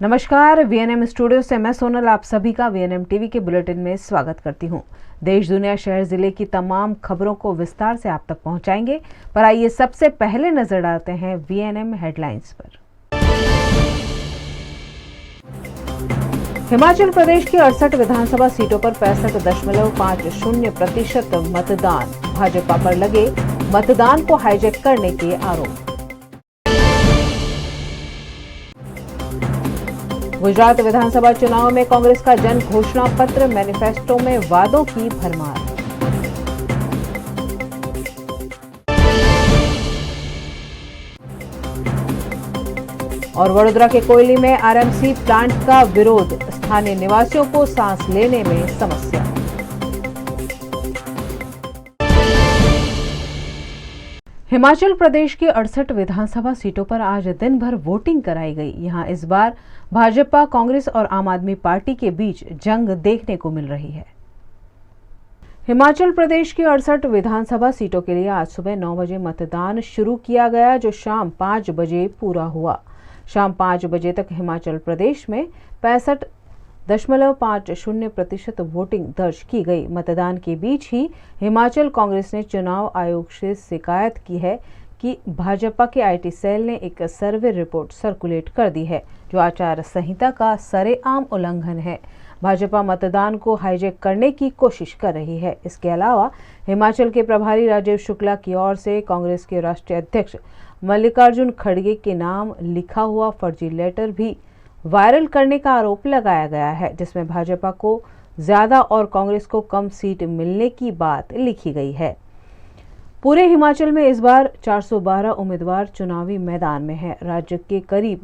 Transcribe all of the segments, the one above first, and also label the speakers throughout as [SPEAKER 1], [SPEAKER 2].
[SPEAKER 1] नमस्कार, VNM studio से मैं सोनल आप सभी का वीएनएम टीवी के बुलेटिन में स्वागत करती हूं। देश दुनिया शहर जिले की तमाम खबरों को विस्तार से आप तक पहुंचाएंगे, पर आइए सबसे पहले नजर डालते हैं वीएनएम हेडलाइंस पर। हिमाचल प्रदेश की 68 विधानसभा सीटों पर 65.50% मतदान, भाजपा पर लगे मतदान को हाईजैक करने के आरोप। गुजरात विधानसभा चुनाव में कांग्रेस का जन घोषणा पत्र, मैनिफेस्टो में वादों की भरमार। और वडोदरा के कोयली में आरएमसी प्लांट का विरोध, स्थानीय निवासियों को सांस लेने में समस्या। हिमाचल प्रदेश की 68 विधानसभा सीटों पर आज दिन भर वोटिंग कराई गई। यहां इस बार भाजपा, कांग्रेस और आम आदमी पार्टी के बीच जंग देखने को मिल रही है। हिमाचल प्रदेश की 68 विधानसभा सीटों के लिए आज सुबह 9 बजे मतदान शुरू किया गया, जो शाम 5 बजे पूरा हुआ। शाम 5 बजे तक हिमाचल प्रदेश में 65.50% वोटिंग दर्ज की गई। मतदान के बीच ही हिमाचल कांग्रेस ने चुनाव आयोग से शिकायत की है कि भाजपा के आईटी सेल ने एक सर्वे रिपोर्ट सर्कुलेट कर दी है, जो आचार संहिता का सरेआम उल्लंघन है। भाजपा मतदान को हाईजैक करने की कोशिश कर रही है। इसके अलावा हिमाचल के प्रभारी राजीव शुक्ला की ओर से कांग्रेस के राष्ट्रीय अध्यक्ष मल्लिकार्जुन खड़गे के नाम लिखा हुआ फर्जी लेटर भी वायरल करने का आरोप लगाया गया है, जिसमें भाजपा को ज्यादा और कांग्रेस को कम सीट मिलने की बात लिखी गई है। पूरे हिमाचल में इस बार 412 उम्मीदवार चुनावी मैदान में हैं। राज्य के करीब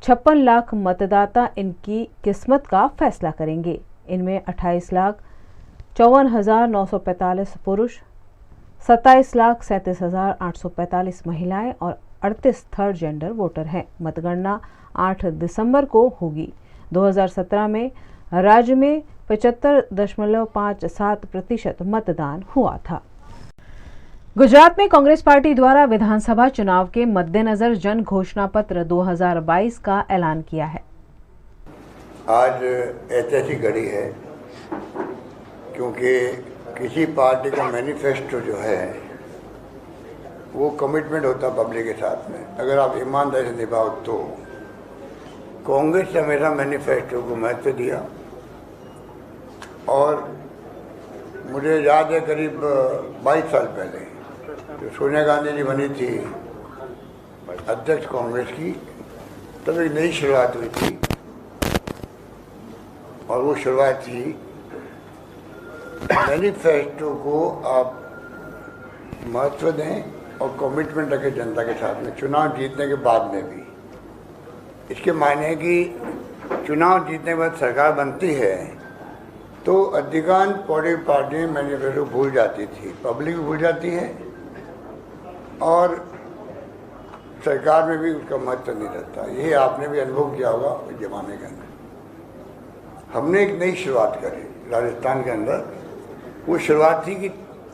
[SPEAKER 1] 56 लाख मतदाता इनकी किस्मत का फैसला करेंगे। इनमें 28,54,945 पुरुष, 27,37,845 महिलाएं और 38 थर्ड जेंडर वोटर हैं। मतगणना 8 दिसंबर को होगी। 2017 में राज्य में 75.57% मतदान हुआ था। गुजरात में कांग्रेस पार्टी द्वारा विधानसभा चुनाव के मद्देनजर जन घोषणा पत्र 2022 का ऐलान किया है।
[SPEAKER 2] आज ऐतिहासिक घड़ी है, क्योंकि किसी पार्टी का मैनिफेस्टो जो है वो कमिटमेंट होता पब्लिक के साथ में। अगर आप ईमानदारी से निभाओ तो कांग्रेस ने हमेशा मैनिफेस्टो को महत्व दिया, और मुझे याद है करीब 22 साल पहले जो सोनिया गांधी जी बनी थी अध्यक्ष कांग्रेस की, तब एक नई शुरुआत हुई थी, और वो शुरुआत थी मैनिफेस्टो को आप महत्व दें और कमिटमेंट रखें जनता के साथ में, चुनाव जीतने के बाद में भी। इसके मायने है कि चुनाव जीतने के बाद सरकार बनती है तो अधिकांश पॉलिटिकल पार्टी मैनिफेस्टो भूल जाती थी, पब्लिक भी भूल जाती है, और सरकार में भी उसका महत्व नहीं रहता। ये आपने भी अनुभव किया होगा उस जमाने के अंदर। हमने एक नई शुरुआत करी राजस्थान के अंदर। वो शुरुआत थी कि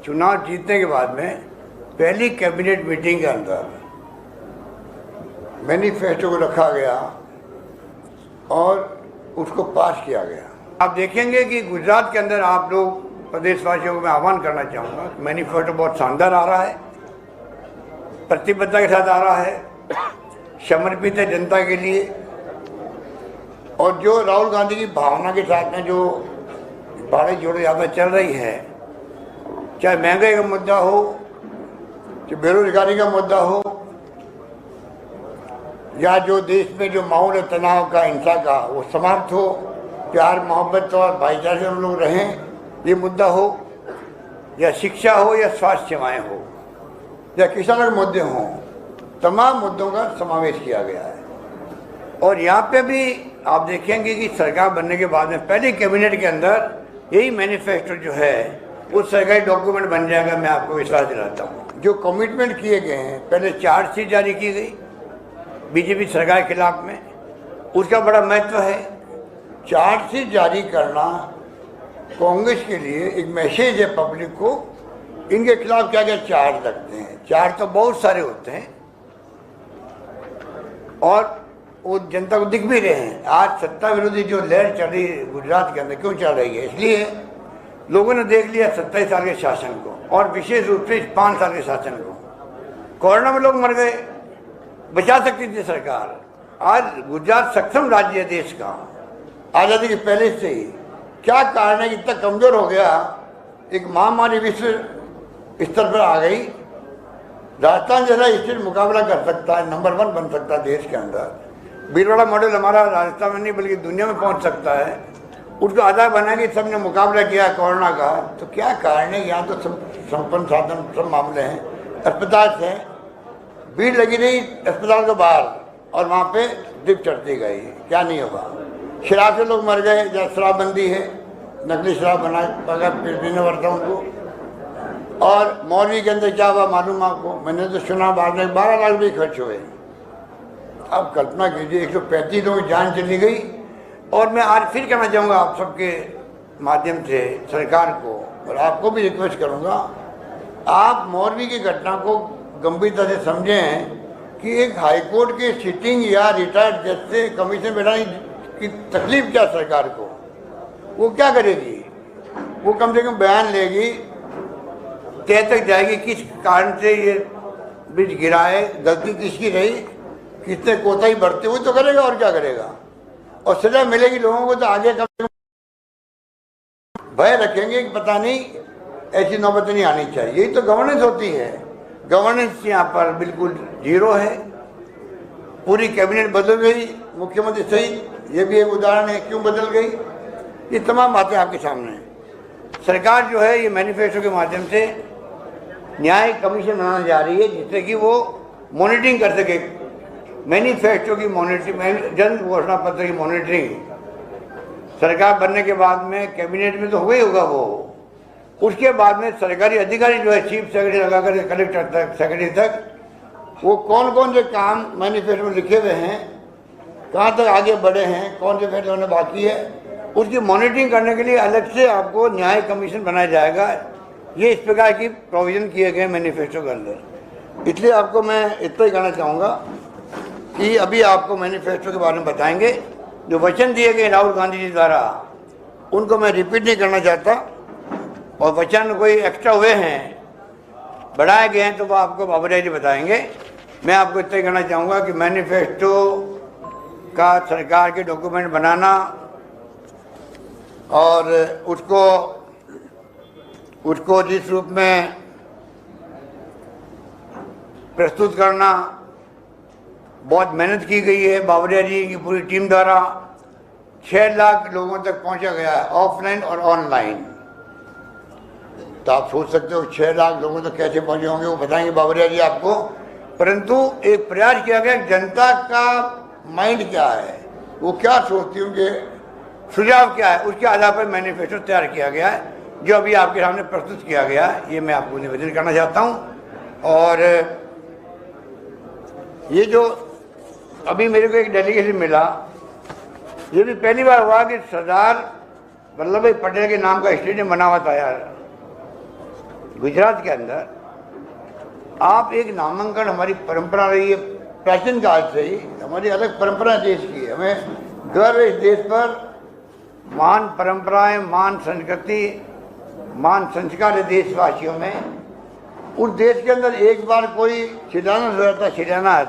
[SPEAKER 2] चुनाव जीतने के बाद में पहली कैबिनेट मीटिंग के अंदर मैनिफेस्टो को रखा गया और उसको पास किया गया। आप देखेंगे कि गुजरात के अंदर आप लोग प्रदेशवासियों को मैं आह्वान करना चाहूँगा, मैनिफेस्टो बहुत शानदार आ रहा है, प्रतिबद्धता के साथ आ रहा है, समर्पित है जनता के लिए, और जो राहुल गांधी की भावना के साथ में जो भारत जोड़ो यात्रा चल रही है, चाहे महंगाई का मुद्दा हो, चाहे बेरोजगारी का मुद्दा हो, या जो देश में जो माहौल तनाव का, हिंसा का, वो समाप्त हो, प्यार मोहब्बत और भाईचारे से हम लोग रहें, ये मुद्दा हो, या शिक्षा हो, या स्वास्थ्य सेवाएं हो, या किसानों के मुद्दे हों, तमाम मुद्दों का समावेश किया गया है। और यहाँ पे भी आप देखेंगे कि सरकार बनने के बाद में पहले कैबिनेट के अंदर यही मैनिफेस्टो जो है वो सरकारी डॉक्यूमेंट बन जाएगा, मैं आपको विश्वास दिलाता हूँ। जो कमिटमेंट किए गए हैं, पहले चार्जशीट जारी की गई बीजेपी सरकार के खिलाफ में, उसका बड़ा महत्व है। चार्जशीट जारी करना कांग्रेस के लिए एक मैसेज है पब्लिक को, इनके खिलाफ क्या क्या चार्ज लगते हैं। चार्ज तो बहुत सारे होते हैं, और वो जनता को दिख भी रहे हैं। आज सत्ता विरोधी जो लहर चल रही है गुजरात के अंदर, क्यों चल रही है? इसलिए लोगों ने देख लिया 27 साल के शासन को, और विशेष रूप से 5 साल के शासन को। कोरोना में लोग मर गए, बचा सकती थी सरकार। आज गुजरात सक्षम राज्य है देश का, आज़ादी के पहले से ही। क्या कारण है कि इतना कमजोर हो गया? एक महामारी विश्व स्तर पर आ गई। राजस्थान जैसा स्टेट मुकाबला कर सकता है, नंबर 1 बन सकता है देश के अंदर। भीलवाड़ा मॉडल हमारा राजस्थान में नहीं बल्कि दुनिया में पहुंच सकता है। उसको आधार बना के सबने मुकाबला किया कोरोना का। तो क्या कारण है? यहाँ तो संपन्न साधन सब मामले हैं, अस्पताल से भीड़ लगी रही अस्पताल के बाहर, और वहाँ पे ड्रिप चढ़ती गई। क्या नहीं होगा? शराब से लोग मर गए, जहाँ शराबबंदी है, नकली शराब बना पीने पड़ता उनको। और मौलवी के अंदर क्या हुआ मालूम आपको? मैंने तो सुना बाद में 12 लाख रुपये खर्च हुए। अब कल्पना कीजिए, 135 लोगों की जान चली गई। और मैं आज फिर कहना चाहूँगा आप सबके माध्यम से सरकार को, और आपको भी रिक्वेस्ट करूँगा, आप मौलवी की घटना को गंभीरता से समझें कि एक हाईकोर्ट के सिटिंग या रिटायर्ड जज से कमीशन बैठाने की तकलीफ क्या सरकार को? वो क्या करेगी? वो कम से कम बयान लेगी, तय तक जाएगी किस कारण से ये ब्रिज गिरा है, गलती किसकी रही, किसने कोताही बरते हुए तो करेगा, और क्या करेगा? और सजा मिलेगी लोगों को। तो आगे कम से कम भय रखेंगे कि पता नहीं ऐसी नौबत नहीं आनी चाहिए। यही तो गवर्नेंस होती है। गवर्नेंस यहाँ पर बिल्कुल जीरो है। पूरी कैबिनेट बदल गई, मुख्यमंत्री सहित। ये भी एक उदाहरण है क्यों बदल गई। ये तमाम बातें आपके सामने हैं। सरकार जो है ये मैनिफेस्टो के माध्यम से न्याय कमीशन बनाने जा रही है, जिससे कि वो मॉनिटरिंग कर सके। मैनिफेस्टो की मॉनिटरिंग, जन घोषणा पत्र की मॉनिटरिंग सरकार बनने के बाद में कैबिनेट में तो हो ही होगा। वो उसके बाद में सरकारी अधिकारी जो है, चीफ सेक्रेटरी लगाकर कलेक्टर तक, सेक्रेटरी तक, वो कौन कौन से काम मैनिफेस्टो में लिखे हुए हैं, कहाँ तक आगे बढ़े हैं, कौन से फैसले होने बाकी है, उसकी मॉनिटरिंग करने के लिए अलग से आपको न्याय कमीशन बनाया जाएगा। ये इस प्रकार की प्रोविजन किए गए मैनिफेस्टो के अंदर। इसलिए आपको मैं इतना ही कहना चाहूँगा कि अभी आपको मैनिफेस्टो के बारे में बताएंगे। जो वचन दिए गए राहुल गांधी जी द्वारा, उनको मैं रिपीट नहीं करना चाहता, और वचन कोई एक्स्ट्रा हुए हैं, बढ़ाए गए हैं, तो वो आपको बाबूराय जी बताएंगे। मैं आपको इतना ही कहना चाहूँगा कि मैनिफेस्टो का सरकार के डॉक्यूमेंट बनाना और उसको जिस रूप में प्रस्तुत करना, बहुत मेहनत की गई है बाबूराय जी की पूरी टीम द्वारा। 6 लाख लोगों तक पहुंचा गया है, ऑफलाइन और ऑनलाइन। तो आप सोच सकते हो 6 लाख लोगों तक कैसे पहुंचे होंगे, वो बताएंगे बाबूराय जी आपको। परंतु एक प्रयास किया गया, जनता का माइंड क्या है, वो क्या सोचती है, उनके सुझाव क्या है, उसके आधार पर मैनिफेस्टो तैयार किया गया है, जो अभी आपके सामने प्रस्तुत किया गया है। ये मैं आपको निवेदन करना चाहता हूँ। और ये जो अभी मेरे को एक डेलीगेशन मिला, ये भी पहली बार हुआ कि सरदार वल्लभ भाई पटेल के नाम का स्टेडियम बना हुआ था यार गुजरात के अंदर। आप एक नामांकन, हमारी परंपरा रही है प्राचीन काल से ही, हमारी अलग परंपरा देश की है। हमें गर्व है इस देश पर, महान परंपराएं, महान संस्कृति, महान संस्कार है देशवासियों में। उस देश के अंदर एक बार कोई शिलान्यास हो जाता है, शिलान्यास,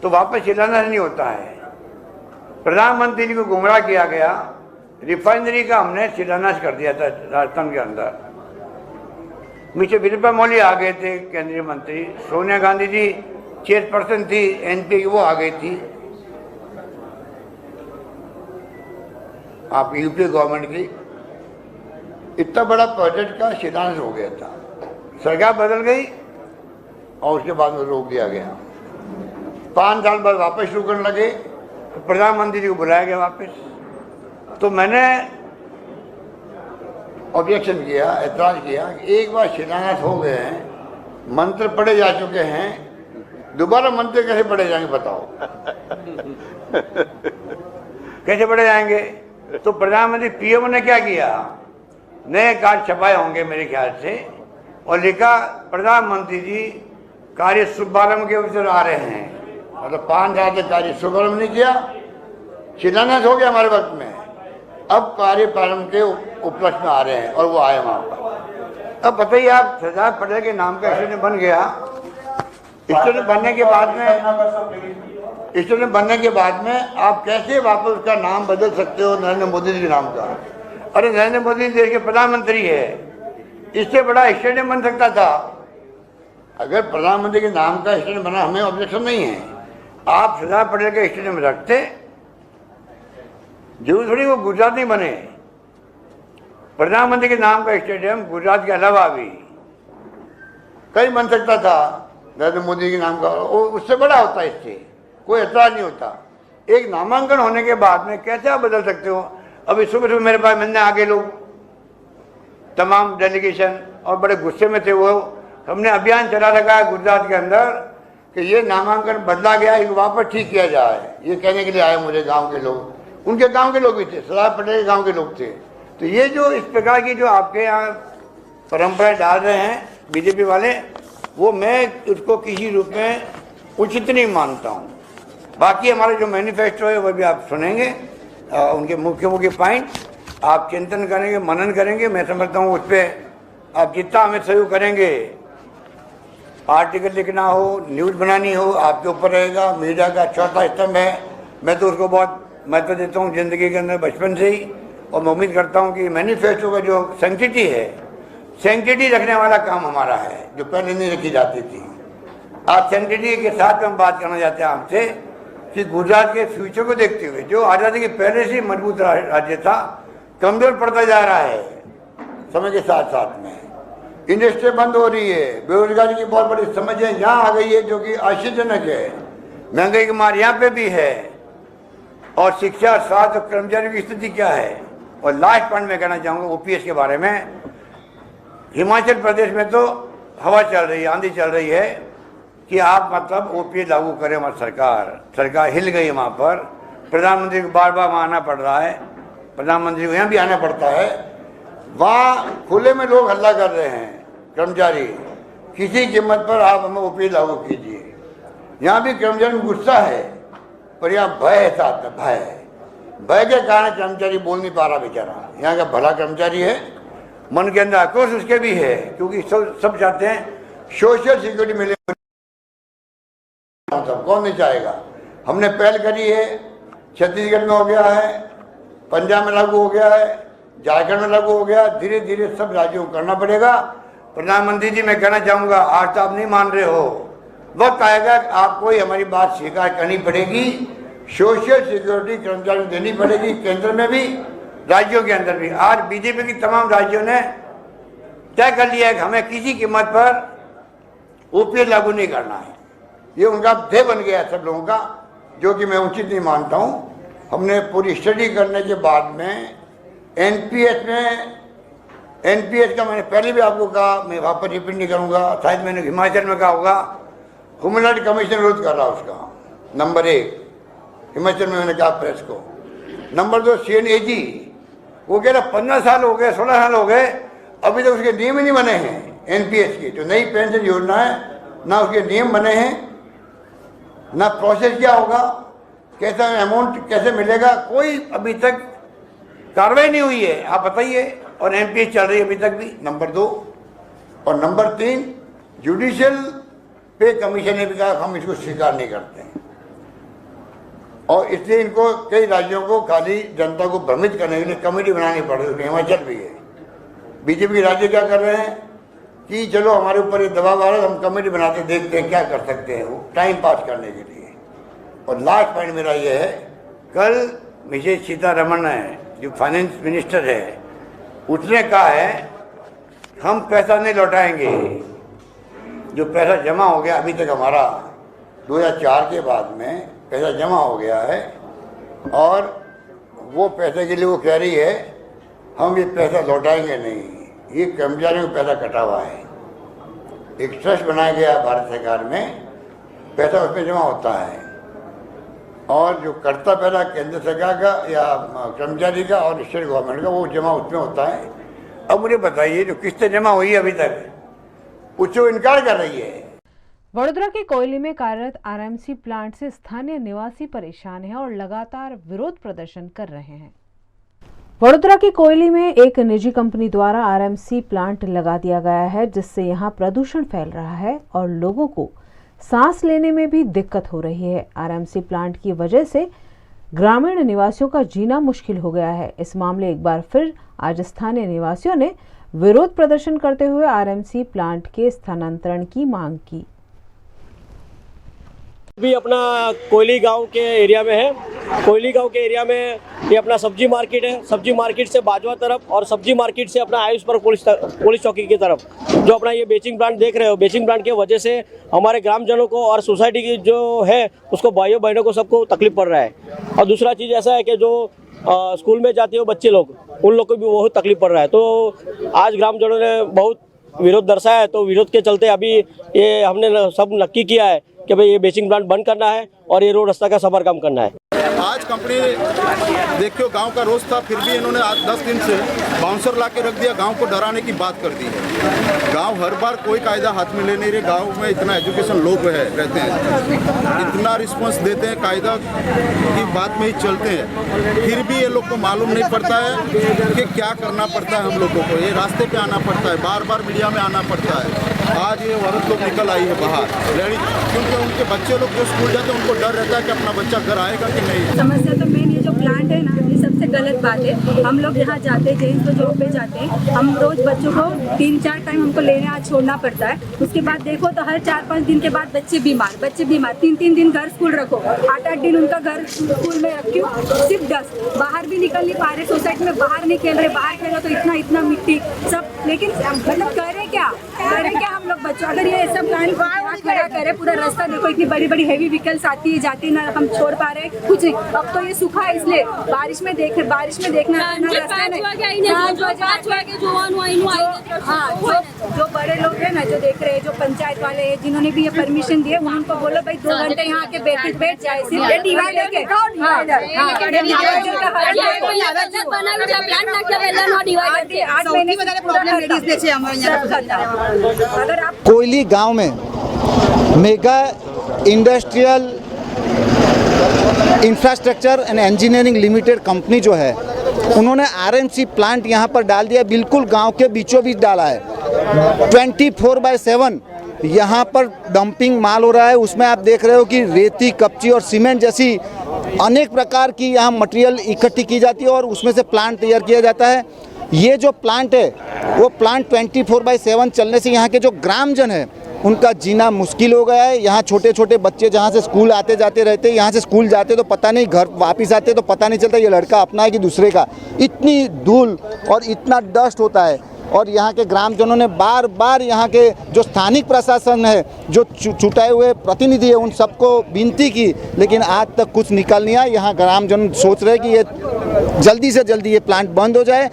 [SPEAKER 2] तो वापस शिलान्यास नहीं होता है। प्रधानमंत्री जी को गुमराह किया गया, रिफाइनरी का हमने शिलान्यास कर दिया था राजस्थान के अंदर। मिस्टर वीरप्पा मोइली आ गए थे केंद्रीय मंत्री, सोनिया गांधी जी चेयरपर्सन थी एनपी की, वो आ गई थी आप यूपी गवर्नमेंट की। इतना बड़ा प्रोजेक्ट का शिलान्यास हो गया था, सरकार बदल गई और उसके बाद में रोक दिया गया। 5 साल बाद वापस शुरू करने लगे, तो प्रधानमंत्री जी को बुलाया गया वापस। तो मैंने ऑब्जेक्शन किया, ऐतराज किया कि एक बार शिलान्यास हो गए हैं, मंत्र पढ़े जा चुके हैं, दोबारा मंत्र कैसे पढ़े जाएंगे बताओ कैसे पढ़े जाएंगे? तो प्रधानमंत्री पीएम ने क्या किया, नए कार्ड छपाए होंगे मेरे ख्याल से, और लिखा प्रधानमंत्री जी कार्य शुभारंभ के अवसर आ रहे हैं, मतलब 5 साल से कार्य शुभारंभ नहीं किया, शिलान्यास हो गया हमारे वक्त में, अब कार्य प्रारंभ के उपलक्ष्य में आ रहे हैं और वो आए वहाँ पर। अब बताइए आप, सरदार पटेल के नाम का स्टेडियम बन गया, स्टेडियम बनने के बाद में आप कैसे वापस उसका नाम बदल सकते हो नरेंद्र मोदी जी के नाम का? अरे नरेंद्र मोदी देश के प्रधानमंत्री है, इससे बड़ा स्टेडियम बन सकता था। अगर प्रधानमंत्री के नाम का स्टेडियम बना, हमें ऑब्जेक्शन नहीं है, आप सरदार पटेल के स्टेडियम रखते, जरूर थोड़ी वो गुजरात नहीं बने। प्रधानमंत्री के नाम का स्टेडियम गुजरात के अलावा भी कहीं बन सकता था नरेंद्र मोदी के नाम का, उससे बड़ा होता है, इससे कोई एतराज नहीं होता। एक नामांकन होने के बाद में कैसे आप बदल सकते हो? अभी सुबह सुबह मेरे पास मिलने आगे लोग, तमाम डेलीगेशन, और बड़े गुस्से में थे वो। हमने अभियान चला रखा है गुजरात के अंदर कि ये नामांकन बदला गया, इनको वापस ठीक किया जाए। ये कहने के लिए आए मुझे गांव के लोग, उनके गांव के लोग भी थे, सरदार पटेल के गांव के लोग थे। तो ये जो इस प्रकार की जो आपके यहाँ परंपरा डाल रहे हैं बीजेपी वाले, वो मैं उसको किसी रूप में उचित नहीं मानता हूँ। बाकी हमारे जो मैनिफेस्टो है वो भी आप सुनेंगे, उनके मुख्य मुख्य पॉइंट आप चिंतन करेंगे, मनन करेंगे। मैं समझता हूँ उस पर आप जितना हमें सहयोग करेंगे, आर्टिकल लिखना हो, न्यूज़ बनानी हो, आपके ऊपर रहेगा। मीडिया का चौथा स्तंभ है, मैं तो उसको बहुत महत्व देता हूँ जिंदगी के अंदर बचपन से ही, और मैं उम्मीद करता हूँ कि मैनिफेस्टो का जो सैंक्टिटी है, सैंक्टिटी रखने वाला काम हमारा है, जो पहले नहीं रखी जाती थी। आज सैंक्टिटी के साथ हम बात करना चाहते हैं आपसे कि गुजरात के फ्यूचर को देखते हुए, जो आज़ादी के पहले से मजबूत राज्य था, कमजोर पड़ता जा रहा है समय के साथ साथ में। इंडस्ट्री बंद हो रही है, बेरोजगारी की बहुत बड़ी समस्या यहाँ आ गई है जो कि आश्चर्यजनक है। महंगाई की मार यहाँ पे भी है, और शिक्षा, स्वास्थ्य और कर्मचारियों की स्थिति क्या है। और लास्ट पॉइंट में कहना चाहूँगा ओपीएस के बारे में। हिमाचल प्रदेश में तो हवा चल रही है, आंधी चल रही है कि आप मतलब ओपीएस लागू करें। हमारी सरकार हिल गई वहाँ पर। प्रधानमंत्री को बार बार वहाँ आना पड़ रहा है, प्रधानमंत्री को यहाँ भी आना पड़ता है। वहाँ खुले में लोग हल्ला कर रहे हैं, कर्मचारी, किसी कीमत पर आप हमें ओपीएस लागू कीजिए। यहाँ भी कर्मचारी में गुस्सा है, पर यहाँ भय है, साथ में भय के कारण कर्मचारी बोल नहीं पा रहा बेचारा। यहाँ का भला कर्मचारी है, मन के अंदर आक्रोश उसके भी है, क्योंकि सब चाहते हैं सोशल सिक्योरिटी मिले। सब कौन नहीं चाहेगा? हमने पहल करी है, छत्तीसगढ़ में हो गया है, पंजाब में लागू हो गया है, झारखंड में लागू हो गया, धीरे धीरे सब राज्यों को करना पड़ेगा। प्रधानमंत्री जी, मैं कहना चाहूँगा, आज तो आप नहीं मान रहे हो, वक्त आएगा आपको ही हमारी बात स्वीकार करनी पड़ेगी। सोशल सिक्योरिटी कर्मचारियों को देनी पड़ेगी, केंद्र में भी, राज्यों के अंदर भी। आज बीजेपी की तमाम राज्यों ने तय कर लिया है कि हमें किसी कीमत पर ओपीएस लागू नहीं करना है। ये उनका ध्येय बन गया है सब लोगों का, जो कि मैं उचित नहीं मानता हूँ। हमने पूरी स्टडी करने के बाद में एनपीएस का मैंने पहले भी आपको कहा, मैं वहाँ पर रिपीट नहीं करूँगा, शायद मैंने हिमाचल में कहा होगा। ह्यूमन राइट कमीशन विरोध कर रहा उसका, नंबर 1 हिमाचल में मैंने कहा प्रेस को। नंबर 2 CNAG, वो कह रहा 15 साल हो गए, 16 साल हो गए, अभी तक उसके नियम ही नहीं बने हैं। एनपीएस की जो नई पेंशन योजना है, ना उसके नियम बने हैं, ना प्रोसेस क्या होगा, कैसा अमाउंट कैसे मिलेगा, कोई अभी तक कार्रवाई नहीं हुई है। आप बताइए, और एनपीएस चल रही है अभी तक भी, नंबर 2। और नंबर 3, जुडिशियल पे कमीशन ने भी कहा हम इसको स्वीकार नहीं करते हैं, और इसलिए इनको कई राज्यों को खाली जनता को भ्रमित करने के लिए कमेटी बनानी पड़ रही है। हिमाचल भी है। बीजेपी राज्य क्या कर रहे हैं कि चलो हमारे ऊपर ये दबाव आ रहा है, हम कमेटी बनाते देखते हैं क्या कर सकते हैं, वो टाइम पास करने के लिए। और लास्ट पॉइंट मेरा ये है, कल मिसेज सीतारमण है जो फाइनेंस मिनिस्टर है, उसने कहा है हम पैसा नहीं लौटाएंगे। जो पैसा जमा हो गया अभी तक हमारा 2004 के बाद में पैसा जमा हो गया है, और वो पैसे के लिए वो कह रही है हम ये पैसा लौटाएंगे नहीं। ये कर्मचारियों को पैसा कटा हुआ है, एक ट्रस्ट बनाया गया भारत सरकार में, पैसा उसमें जमा होता है, और जो करता पैसा केंद्र सरकार का या कर्मचारी का और स्टेट गवर्नमेंट का, वो जमा उसमें होता है। अब मुझे बताइए, जो किस्तें जमा हुई है अभी तक, उससे इनकार कर रही है।
[SPEAKER 1] वडोदरा के कोयली में कार्यरत आरएमसी प्लांट से स्थानीय निवासी परेशान हैं और लगातार विरोध प्रदर्शन कर रहे हैं। वडोदरा की कोयली में एक निजी कंपनी द्वारा आरएमसी प्लांट लगा दिया गया है, जिससे यहां प्रदूषण फैल रहा है और लोगों को सांस लेने में भी दिक्कत हो रही है। आरएमसी प्लांट की वजह से ग्रामीण निवासियों का जीना मुश्किल हो गया है। इस मामले एक बार फिर आज स्थानीय निवासियों ने विरोध प्रदर्शन करते हुए आरएमसी प्लांट के स्थानांतरण की मांग की।
[SPEAKER 3] भी अपना कोयली गांव के एरिया में है। कोयली गांव के एरिया में ये अपना सब्जी मार्केट है। सब्जी मार्केट से बाजवा तरफ और सब्जी मार्केट से अपना आयुष पर पुलिस चौकी की तरफ जो अपना ये बेचिंग प्लांट देख रहे हो, बेचिंग प्लांट की वजह से हमारे ग्रामजनों को और सोसाइटी की जो है उसको भाइयों बहनों को सबको तकलीफ पड़ रहा है। और दूसरा चीज़ ऐसा है कि जो स्कूल में जाते हो बच्चे लोग, उन लोग को भी बहुत तकलीफ पड़ रहा है। तो आज ग्रामजनों ने बहुत विरोध दर्शाया है। तो विरोध के चलते अभी ये हमने सब नक्की किया है कि भाई ये बेचिंग प्लांट बंद करना है और ये रोड रास्ता का समारकाम करना है।
[SPEAKER 4] आज कंपनी देखियो गांव का रोज था, फिर भी इन्होंने आज 10 दिन से बाउंसर ला के रख दिया। गांव को डराने की बात कर दी है। गांव हर बार कोई कायदा हाथ में ले नहीं रहे। गांव में इतना एजुकेशन लोग रहते हैं, इतना रिस्पांस देते हैं, कायदा की बात में ही चलते हैं, फिर भी ये लोग को मालूम नहीं पड़ता है कि क्या करना पड़ता है। हम लोगों को ये रास्ते पे आना पड़ता है, बार बार मीडिया में आना पड़ता है। आज ये औरत लोग निकल आई है बाहर, क्योंकि उनके बच्चे लोग जो स्कूल जाते हैं उनको डर रहता है कि अपना बच्चा घर आएगा कि नहीं।
[SPEAKER 5] समस्या तो मेन ये जो प्लांट है ना, ये सबसे गलत बात है। हम लोग यहाँ जाते हैं, जेंट्स तो जॉब पे जाते हैं, हम रोज बच्चों को 3-4 टाइम हमको लेने आज छोड़ना पड़ता है। उसके बाद देखो तो हर 4-5 दिन के बाद बच्चे बीमार 3-3 दिन घर स्कूल रखो, 8-8 दिन उनका घर स्कूल में रखो। सिर्फ डस्ट, बाहर भी निकल नहीं पा रहे, सोसाइटी में बाहर नहीं खेल रहे, बाहर खेलो तो इतना मिट्टी सब। लेकिन मतलब करें क्या हम लोग बच्चों, अगर ये सब प्लांट खड़ा करे, पूरा रास्ता देखो, इतनी बड़ी हैवी व्हीकल्स आती है जाती है, ना हम छोड़ पा रहे कुछ नहीं। अब तो ये सूखा है, इसलिए बारिश में देखना जो बड़े लोग हैं ना, जो देख रहे हैं, जो पंचायत वाले हैं, जिन्होंने भी ये परमिशन दिए, उनको बोलो भाई 2 घंटे यहाँ के बैठ जाए। सिर्फ डिवाइडर के अगर आप
[SPEAKER 6] कोयली गांव में mega industrial infrastructure and engineering limited company जो है, उन्होंने आरएमसी प्लांट यहाँ पर डाल दिया, बिल्कुल गांव के बीचों बीच डाला है। 24/7 यहाँ पर डंपिंग माल हो रहा है। उसमें आप देख रहे हो कि रेती, कपची और सीमेंट जैसी अनेक प्रकार की यहाँ मटेरियल इकट्ठी की जाती है और उसमें से प्लांट तैयार किया जाता है। ये जो प्लांट है वो प्लांट 24/7 चलने से यहाँ के जो ग्रामजन है उनका जीना मुश्किल हो गया है। यहाँ छोटे छोटे बच्चे जहाँ से स्कूल आते जाते रहते हैं, यहाँ से स्कूल जाते तो पता नहीं, घर वापस आते तो पता नहीं चलता ये लड़का अपना है कि दूसरे का। इतनी धूल और इतना डस्ट होता है और यहाँ के ग्रामजनों ने बार बार यहाँ के जो स्थानिक प्रशासन है, जो छुटाए हुए प्रतिनिधि है, उन सबको विनती की, लेकिन आज तक कुछ निकल नहीं आया। यहाँ ग्रामजन सोच रहे कि ये जल्दी से जल्दी ये प्लांट बंद हो जाए।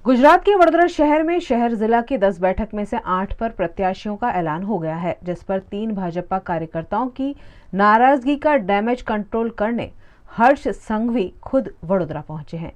[SPEAKER 1] गुजरात के वडोदरा शहर में शहर जिला की 10 बैठक में से 8 पर प्रत्याशियों का ऐलान हो गया है, जिस पर 3 भाजपा कार्यकर्ताओं की नाराजगी का डैमेज कंट्रोल करने हर्ष संघवी खुद वडोदरा पहुंचे हैं।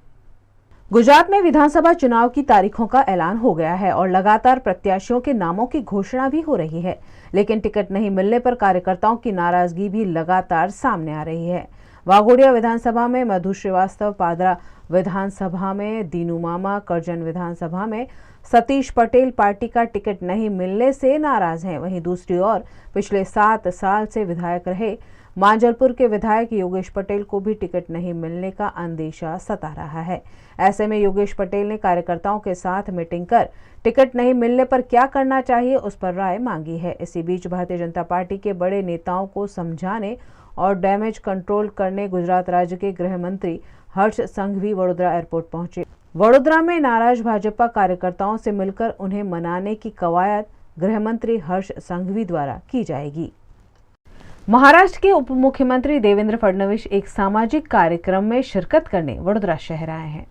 [SPEAKER 1] गुजरात में विधानसभा चुनाव की तारीखों का ऐलान हो गया है और लगातार प्रत्याशियों के नामों की घोषणा भी हो रही है, लेकिन टिकट नहीं मिलने पर कार्यकर्ताओं की नाराजगी भी लगातार सामने आ रही है। वाघोडिया विधानसभा में मधु श्रीवास्तव, पादरा विधानसभा में दीनू मामा, करजन विधानसभा में सतीश पटेल पार्टी का टिकट नहीं मिलने से नाराज हैं। वहीं दूसरी ओर पिछले 7 साल से विधायक रहे मांजलपुर के विधायक योगेश पटेल को भी टिकट नहीं मिलने का अंदेशा सता रहा है। ऐसे में योगेश पटेल ने कार्यकर्ताओं के साथ मीटिंग कर टिकट नहीं मिलने पर क्या करना चाहिए उस पर राय मांगी है। इसी बीच भारतीय जनता पार्टी के बड़े नेताओं को समझाने और डैमेज कंट्रोल करने गुजरात राज्य के गृह मंत्री हर्ष संघवी वडोदरा एयरपोर्ट पहुंचे। वडोदरा में नाराज भाजपा कार्यकर्ताओं से मिलकर उन्हें मनाने की कवायद गृह मंत्री हर्ष संघवी द्वारा की जाएगी। महाराष्ट्र के उप मुख्यमंत्री देवेंद्र फडणवीस एक सामाजिक कार्यक्रम में शिरकत करने वडोदरा शहर आए हैं।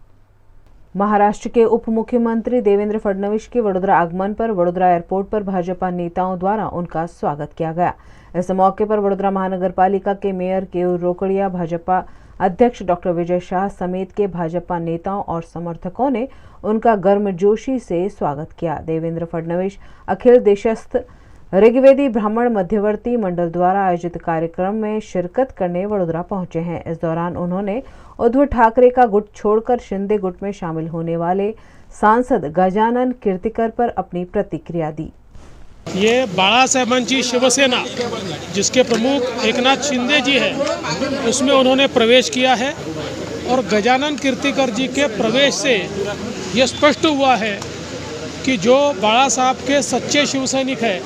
[SPEAKER 1] महाराष्ट्र के उप मुख्यमंत्री देवेंद्र फडणवीस के वडोदरा आगमन पर वडोदरा एयरपोर्ट पर भाजपा नेताओं द्वारा उनका स्वागत किया गया। इस मौके पर वडोदरा महानगर पालिका के मेयर केयूर रोकड़िया, भाजपा अध्यक्ष डॉक्टर विजय शाह समेत के भाजपा नेताओं और समर्थकों ने उनका गर्मजोशी से स्वागत किया। देवेंद्र फडणवीस अखिल देशस्थ ऋग्वेदी ब्राह्मण मध्यवर्ती मंडल द्वारा आयोजित कार्यक्रम में शिरकत करने वडोदरा पहुंचे हैं। इस दौरान उन्होंने उद्धव ठाकरे का गुट छोड़कर शिंदे गुट में शामिल होने वाले सांसद गजानन कीर्तिकर पर अपनी प्रतिक्रिया दी।
[SPEAKER 7] ये बाळासाहेबांची शिवसेना जिसके प्रमुख एकनाथ शिंदे जी है, उसमें उन्होंने प्रवेश किया है और गजानन कीर्तिकर जी के प्रवेश से ये स्पष्ट हुआ है कि जो बाळा साहब के सच्चे शिव सैनिक है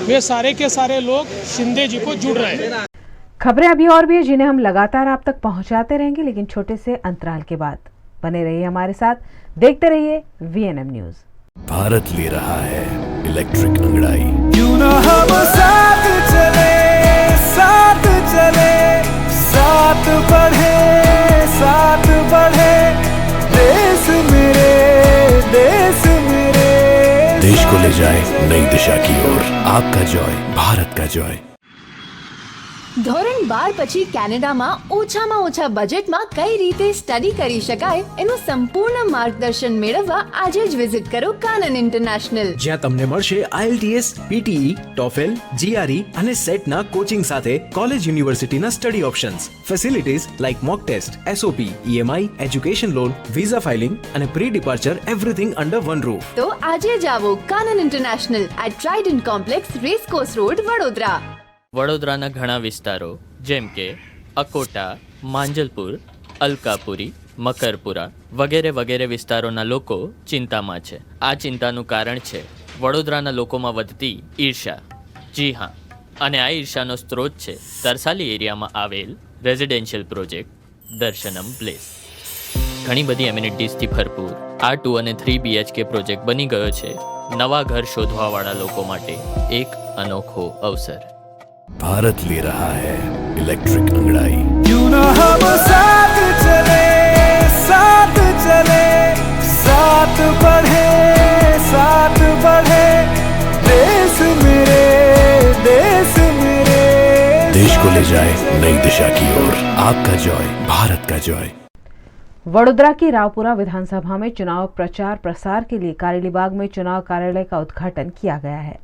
[SPEAKER 7] वे सारे के सारे लोग शिंदे जी को जुड़ रहे हैं।
[SPEAKER 1] खबरें अभी और भी है जिन्हें हम लगातार आप तक पहुंचाते रहेंगे, लेकिन छोटे से अंतराल के बाद। बने रहिए हमारे साथ, देखते रहिए VNM न्यूज।
[SPEAKER 8] भारत ले रहा है इलेक्ट्रिक अंगड़ाई।
[SPEAKER 9] क्यों ना हम साथ चले, साथ चले, साथ बढ़े, साथ बढ़े, देश मेरे, देश मेरे,
[SPEAKER 8] देश को ले जाए नई दिशा की ओर। आपका जॉय, भारत का जॉय।
[SPEAKER 10] ધોરણ 12 પછી કેનેડામાં ઓછામાં ઓછા બજેટમાં કઈ રીતે સ્ટડી કરી શકાય એનું સંપૂર્ણ માર્ગદર્શન મેળવવા આજે જ વિઝિટ કરો કાનન ઇન્ટરનેશનલ,
[SPEAKER 11] જ્યાં તમને મળશે IELTS, PTE, TOEFL, GRE અને સેટના કોચિંગ સાથે કોલેજ યુનિવર્સિટીના study options, facilities like mock test, SOP, EMI, education loan, visa filing અને pre departure everything under one roof.
[SPEAKER 10] તો આજે જ આવો Kanan international at Trident complex, racecourse road, Vadodara.
[SPEAKER 12] વડોદરાના ઘણા વિસ્તારો જેમ કે અકોટા, માંજલપુર, અલકાપુરી, મકરપુરા વગેરે વગેરે વિસ્તારોના લોકો ચિંતામાં છે। આ ચિંતાનું કારણ છે વડોદરાના લોકોમાં વધતી ઈર્ષા। જી હા, અને આ ઈર્ષાનો સ્ત્રોત છે તરસાલી એરિયામાં આવેલ રેઝિડેન્શિયલ પ્રોજેક્ટ દર્શનમ પ્લેસ। ઘણી બધી એમ્યુનિટીઝથી ભરપૂર આ 2 અને 3 BHK પ્રોજેક્ટ બની ગયો છે નવા ઘર શોધવાવાળા લોકો માટે એક અનોખો અવસર।
[SPEAKER 8] भारत ले रहा है इलेक्ट्रिक अंगड़ाई।
[SPEAKER 9] क्यों ना हम साथ चले, साथ चले, साथ बढ़े, साथ बढ़े, देश मेरे, देश मेरे,
[SPEAKER 8] देश को ले जाए नई दिशा की ओर। आपका जॉय, भारत का जॉय।
[SPEAKER 1] वडोदरा की रावपुरा विधानसभा में चुनाव प्रचार प्रसार के लिए कारेलीबाग में चुनाव कार्यालय का उद्घाटन किया गया है।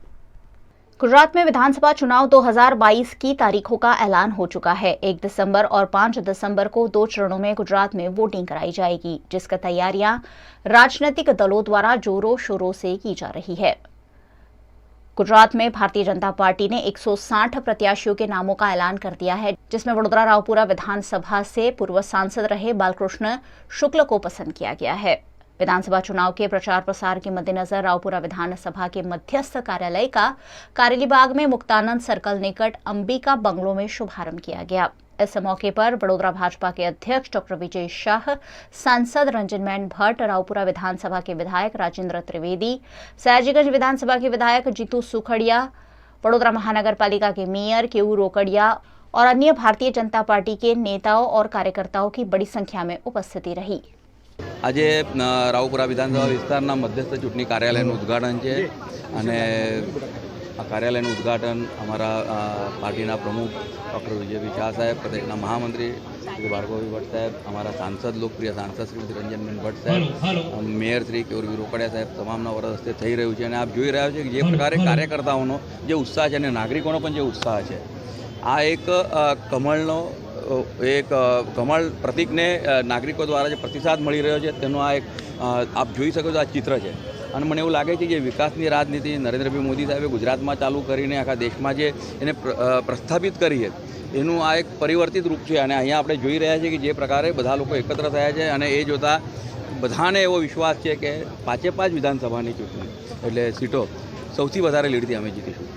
[SPEAKER 13] गुजरात में विधानसभा चुनाव 2022 की तारीखों का ऐलान हो चुका है। 1 दिसंबर और 5 दिसंबर को 2 चरणों में गुजरात में वोटिंग कराई जाएगी, जिसकी तैयारियां राजनीतिक दलों द्वारा जोरों शोरों से की जा रही है। गुजरात में भारतीय जनता पार्टी ने 160 प्रत्याशियों के नामों का ऐलान कर दिया है, जिसमें वडोदरा रावपुरा विधानसभा से पूर्व सांसद रहे बालकृष्ण शुक्ल को पसंद किया गया है। विधानसभा चुनाव के प्रचार प्रसार के मद्देनजर रावपुरा विधानसभा के मध्यस्थ कार्यालय का कारेलीबाग में मुक्तानंद सर्कल निकट अंबिका बंगलों में शुभारंभ किया गया। इस मौके पर वडोदरा भाजपा के अध्यक्ष डॉक्टर विजय शाह, सांसद रंजनबेन भट्ट, रावपुरा विधानसभा के विधायक राजेंद्र त्रिवेदी, सयाजीगंज विधानसभा के विधायक जीतू सुखड़िया, वडोदरा महानगर पालिका के मेयर केयू रोकड़िया और अन्य भारतीय जनता पार्टी के नेताओं और कार्यकर्ताओं की बड़ी संख्या में उपस्थिति रही।
[SPEAKER 14] આજે રાવપુરા વિધાનસભા વિસ્તારના મધ્યસ્થ ચૂંટણી કાર્યાલયનું ઉદ્ઘાટન છે અને આ કાર્યાલયનું ઉદ્ઘાટન અમારા પાર્ટીના પ્રમુખ ડૉક્ટર વિજયભાઈ શાહ સાહેબ, પ્રદેશના મહામંત્રી શ્રી ભાર્ગવભાઈ ભટ્ટ સાહેબ, અમારા સાંસદ લોકપ્રિય સાંસદ શ્રી રંજનબેન ભટ્ટ સાહેબ, મેયર શ્રી કેયુરભાઈ રોકડિયા સાહેબ તમામના વરસ હસ્તે થઈ રહ્યું છે। અને આપ જોઈ રહ્યા છો કે જે પ્રકારે કાર્યકર્તાઓનો જે ઉત્સાહ છે અને નાગરિકોનો પણ જે ઉત્સાહ છે, આ એક કમળનો એક કમળ પ્રતિકને નાગરિકો દ્વારા જે પ્રતિસાદ મળી રહ્યો છે તેનો આ એક આપ જોઈ શકો છો આ ચિત્ર છે। અને મને એવું લાગે છે કે વિકાસની રાજનીતિ નરેન્દ્રભાઈ મોદી સાહેબે ગુજરાતમાં ચાલુ કરીને આખા દેશમાં જે એને પ્રસ્થાપિત કરી છે એનું આ એક પરિવર્તિત રૂપ છે। અને અહીંયા આપણે જોઈ રહ્યા છીએ કે જે પ્રકારે બધા લોકો એકત્ર થયા છે અને એ જોતા બધાને એવો વિશ્વાસ છે કે 5 વિધાનસભાની ચૂંટણી એટલે સીટો સૌથી વધારે લીડથી અમે જીતીશું।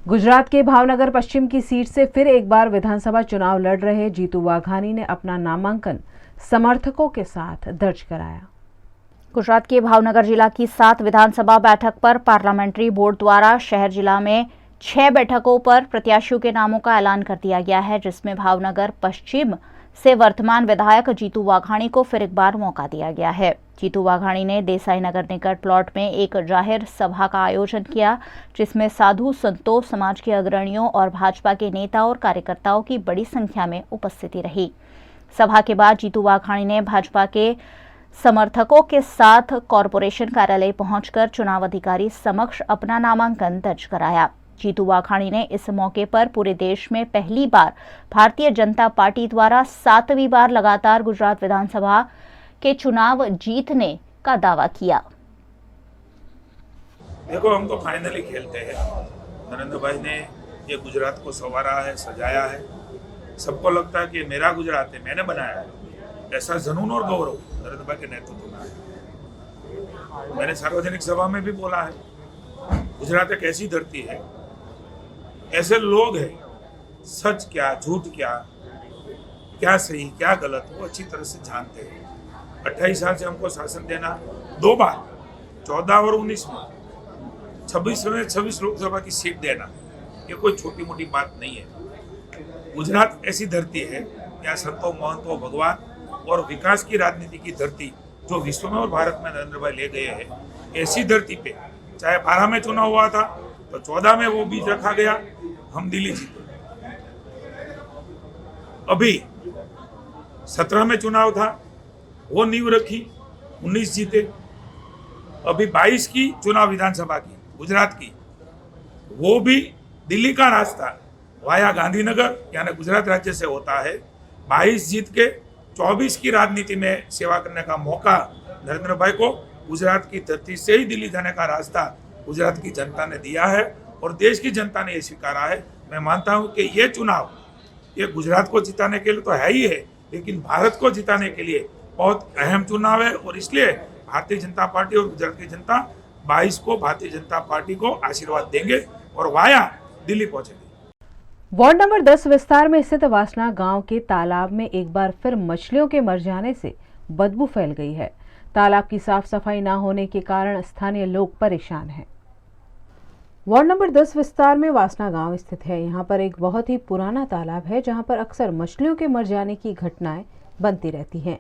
[SPEAKER 1] गुजरात के भावनगर पश्चिम की सीट से फिर एक बार विधानसभा चुनाव लड़ रहे जीतू वाघानी ने अपना नामांकन समर्थकों के साथ दर्ज कराया।
[SPEAKER 13] गुजरात के भावनगर जिला की 7 विधानसभा बैठक पर पार्लियामेंट्री बोर्ड द्वारा शहर जिला में 6 बैठकों पर प्रत्याशियों के नामों का ऐलान कर दिया गया है, जिसमें भावनगर पश्चिम से वर्तमान विधायक जीतू वाघानी को फिर एक बार मौका दिया गया है। जीतू वाघानी ने देसाई नगर निकट प्लॉट में एक जाहिर सभा का आयोजन किया, जिसमें साधु संतों, समाज के अग्रणियों और भाजपा के नेता और कार्यकर्ताओं की बड़ी संख्या में उपस्थिति रही। सभा के बाद जीतू वाघानी ने भाजपा के समर्थकों के साथ कॉरपोरेशन कार्यालय पहुंचकर चुनाव अधिकारी समक्ष अपना नामांकन दर्ज कराया। जीतू वाघाणी ने इस मौके पर पूरे देश में पहली बार भारतीय जनता पार्टी द्वारा 7वीं बार लगातार गुजरात विधानसभा के चुनाव जीतने का दावा किया।
[SPEAKER 15] देखो, हम तो फाइनली खेलते हैं। नरेंद्र भाई ने ये गुजरात को संवारा है, सजाया है। सबको लगता है कि मेरा गुजरात है, मैंने बनाया है, ऐसा जुनून और गौरव नरेंद्र भाई के नेतृत्व में है। मैंने सार्वजनिक सभा में भी बोला है, गुजरात एक ऐसी धरती है, ऐसे लोग हैं, सच क्या झूठ क्या सही क्या गलत, वो अच्छी तरह से जानते हैं। 28 साल से हमको शासन देना, 2 बार 14 और 19 में 26 लोकसभा की सीट देना, ये कोई छोटी मोटी बात नहीं है। गुजरात ऐसी धरती है यहाँ संतों महंतों भगवान और विकास की राजनीति की धरती जो विश्व में और भारत में नरेंद्र भाई ले गए हैं, ऐसी धरती पे चाहे 12 में चुनाव हुआ था तो 14 में वो बीज रखा गया, हम दिल्ली जीते। अभी 17 में चुनाव था, वो नींव रखी, 19 जीते। अभी 22 की चुनाव विधानसभा की गुजरात की, वो भी दिल्ली का रास्ता वाया गांधीनगर यानी गुजरात राज्य से होता है। 22 जीत के 24 की राजनीति में सेवा करने का मौका नरेंद्र भाई को गुजरात की धरती से ही दिल्ली जाने का रास्ता गुजरात की जनता ने दिया है और देश की जनता ने ये स्वीकारा है। मैं मानता हूँ कि ये चुनाव ये गुजरात को जिताने के लिए तो है ही है, लेकिन भारत को जिताने के लिए बहुत अहम चुनाव है और इसलिए भारतीय जनता पार्टी और गुजरात की जनता 22 को भारतीय जनता पार्टी को आशीर्वाद देंगे और वाया दिल्ली पहुंचेंगे।
[SPEAKER 1] वार्ड नंबर 10 विस्तार में स्थित वासना गांव के तालाब में एक बार फिर मछलियों के मर जाने से बदबू फैल गई है। तालाब की साफ सफाई न होने के कारण स्थानीय लोग परेशान हैं। वार्ड नंबर 10 विस्तार में वासना गांव स्थित है। यहां पर एक बहुत ही पुराना तालाब है जहां पर अक्सर मछलियों के मर जाने की घटनाएं बनती रहती हैं।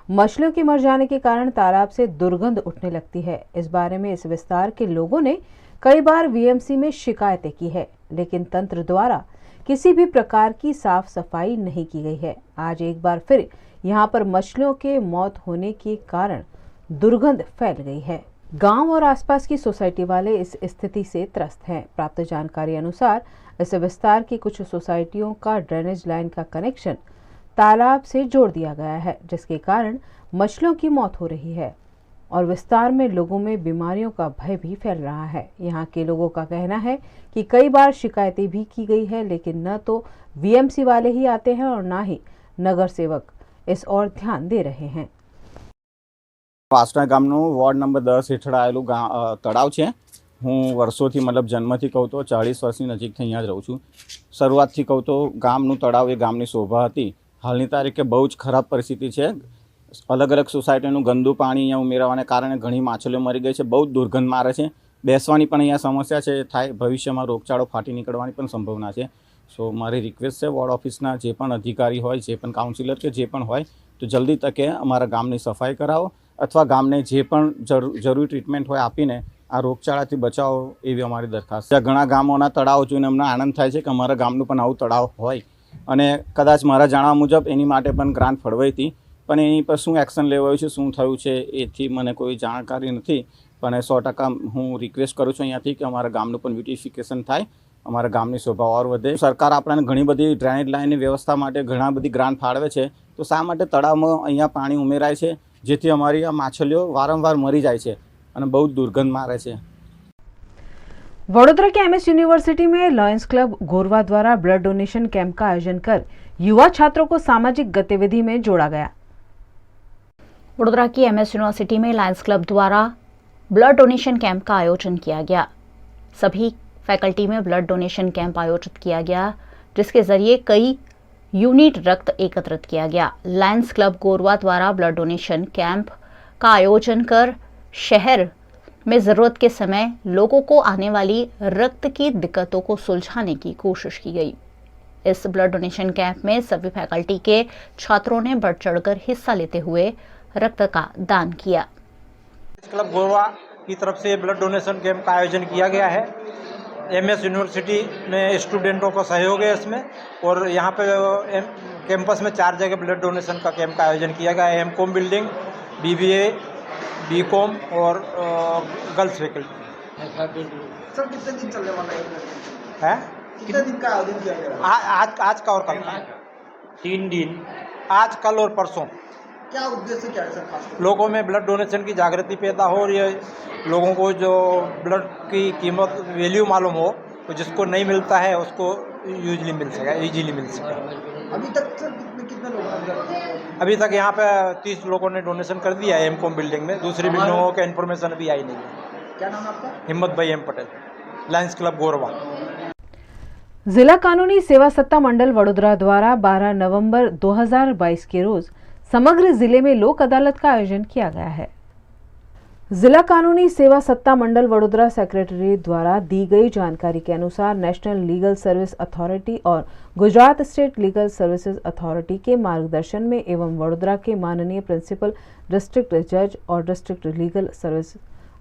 [SPEAKER 1] मछलियों के मर जाने के कारण तालाब से दुर्गंध उठने लगती है। इस बारे में इस विस्तार के लोगों ने कई बार वीएमसी में शिकायतें की है, लेकिन तंत्र द्वारा किसी भी प्रकार की साफ सफाई नहीं की गई है। आज एक बार फिर यहाँ पर मछलियों के मौत होने के कारण दुर्गंध फैल गई है। गांव और आसपास की सोसाइटी वाले इस स्थिति से त्रस्त हैं। प्राप्त जानकारी अनुसार इस विस्तार की कुछ सोसाइटियों का ड्रेनेज लाइन का कनेक्शन तालाब से जोड़ दिया गया है, जिसके कारण मछलियों की मौत हो रही है और विस्तार में लोगों में बीमारियों का भय भी फैल रहा है। यहाँ के लोगों का कहना है कि कई बार शिकायतें भी की गई है, लेकिन न तो वीएमसी वाले ही आते हैं और न ही नगर सेवक इस ओर ध्यान दे रहे हैं।
[SPEAKER 16] વાસણા ગામનું વોર્ડ નંબર 10 હેઠળ આવેલું તળાવ છે। હું વર્ષોથી મતલબ જન્મથી કહું તો 40 વર્ષની નજીકથી અહીંયા જ રહું છું। શરૂઆતથી કહું તો ગામનું તળાવ એ ગામની શોભા હતી। હાલની તારીખે બહુ જ ખરાબ પરિસ્થિતિ છે। અલગ અલગ સોસાયટીનું ગંદુ પાણી અહીંયા ઉમેરવાને કારણે ઘણી માછલીઓ મરી ગઈ છે। બહુ દુર્ગંધ મારે છે। બેસવાની પણ અહીંયા સમસ્યા છે। થાય ભવિષ્યમાં રોગચાળો ફાટી નીકળવાની પણ સંભાવના છે। સો મારી રિક્વેસ્ટ છે વોર્ડ ઓફિસના જે પણ અધિકારી હોય, જે પણ કાઉન્સિલર કે જે પણ હોય, તો જલ્દી તકે અમારા ગામની સફાઈ કરાવો અથવા ગામને જે પણ જરૂરી ટ્રીટમેન્ટ હોય આપીને આ રોગચાળાથી બચાવો એવી અમારી દરખાસ્ત છે। ઘણા ગામોના તળાવ જોઈને અમને આનંદ થાય છે કે અમારા ગામનું પણ આવું તળાવ હોય અને કદાચ મારા જાણવા મુજબ એની માટે પણ ગ્રાન્ટ ફળવાઈ હતી, પણ એની પર શું એક્શન લેવાયું છે, શું થયું છે એથી મને કોઈ જાણકારી નથી। પણ 100% હું રિક્વેસ્ટ કરું છું અહીંયાથી કે અમારા ગામનું પણ બ્યુટિફિકેશન થાય, અમારા ગામની શોભા ઓર વધે। સરકાર આપણને ઘણી બધી ડ્રેનેજ લાઇનની વ્યવસ્થા માટે ઘણા બધી ગ્રાન્ટ ફાળવે છે, તો શા માટે તળાવમાં અહીંયા પાણી ઉમેરાય છે જેથી અમારી આ માછલીઓ વારંવાર મરી જાય છે અને બહુ દુર્ગંધ મારે છે।
[SPEAKER 1] वडोदरा के एमएस यूनिवर्सिटी में लॉयंस क्लब गोरवा द्वारा ब्लड डोनेशन कैंप का आयोजन कर युवा छात्रों को सामाजिक गतिविधि में जोड़ा गया।
[SPEAKER 13] वडोदरा की एमएस यूनिवर्सिटी में लायंस क्लब द्वारा ब्लड डोनेशन कैंप का आयोजन किया गया। सभी फैकल्टी में ब्लड डोनेशन कैंप आयोजित किया गया, जिसके जरिए कई यूनिट रक्त एकत्रित किया गया। लायंस क्लब गोरवा द्वारा ब्लड डोनेशन कैंप का आयोजन कर शहर में ज़रूरत के समय लोगों को आने वाली रक्त की दिक्कतों को सुलझाने की कोशिश की गई। इस ब्लड डोनेशन कैंप में सभी फैकल्टी के छात्रों ने बढ़ चढ़कर हिस्सा लेते हुए रक्त का दान किया।
[SPEAKER 17] क्लब गोरवा की तरफ से ब्लड डोनेशन कैंप का आयोजन किया गया है। एमएस यूनिवर्सिटी में स्टूडेंटों का सहयोग है इसमें, और यहाँ पे कैंपस में 4 जगह ब्लड डोनेशन का कैंप का आयोजन किया गया है। एमकॉम बिल्डिंग, बीबीए, बीकॉम और गर्ल्स फैकल्टी।
[SPEAKER 18] सर कितने दिन चलने वाला
[SPEAKER 17] है?
[SPEAKER 18] कितने दिन का आयोजन किया गया?
[SPEAKER 17] आज का और कल का 3 दिन, आज कल और परसों।
[SPEAKER 18] क्या उद्देश्य क्या है सर खास?
[SPEAKER 17] लोगों में ब्लड डोनेशन की जागृति पैदा हो और ये लोगों को जो ब्लड की कीमत वैल्यू मालूम हो, तो जिसको नहीं मिलता है उसको इजीली मिल सके।
[SPEAKER 18] अभी तक सर कितने लोग?
[SPEAKER 17] अभी तक यहाँ पे 30 लोगों ने डोनेशन कर दिया है एमकॉम बिल्डिंग में। दूसरी बिल्डिंगों का इन्फॉर्मेशन अभी आई नहीं है।
[SPEAKER 18] क्या नाम है आपका?
[SPEAKER 17] हिम्मत भाई एम पटेल, लायंस क्लब गोरवा।
[SPEAKER 1] जिला कानूनी सेवा सत्ता मंडल वडोदरा द्वारा 12 नवंबर 2022 के रोज समग्र जिले में लोक अदालत का आयोजन किया गया है। जिला कानूनी सेवा सत्ता मंडल वडोदरा सेक्रेटरी द्वारा दी गई जानकारी के अनुसार नेशनल लीगल सर्विस अथॉरिटी और Gujarat state legal services authority के मार्गदर्शन में एवं वडोदरा के माननीय प्रिंसिपल डिस्ट्रिक्ट जज और डिस्ट्रिक्ट लीगल सर्विस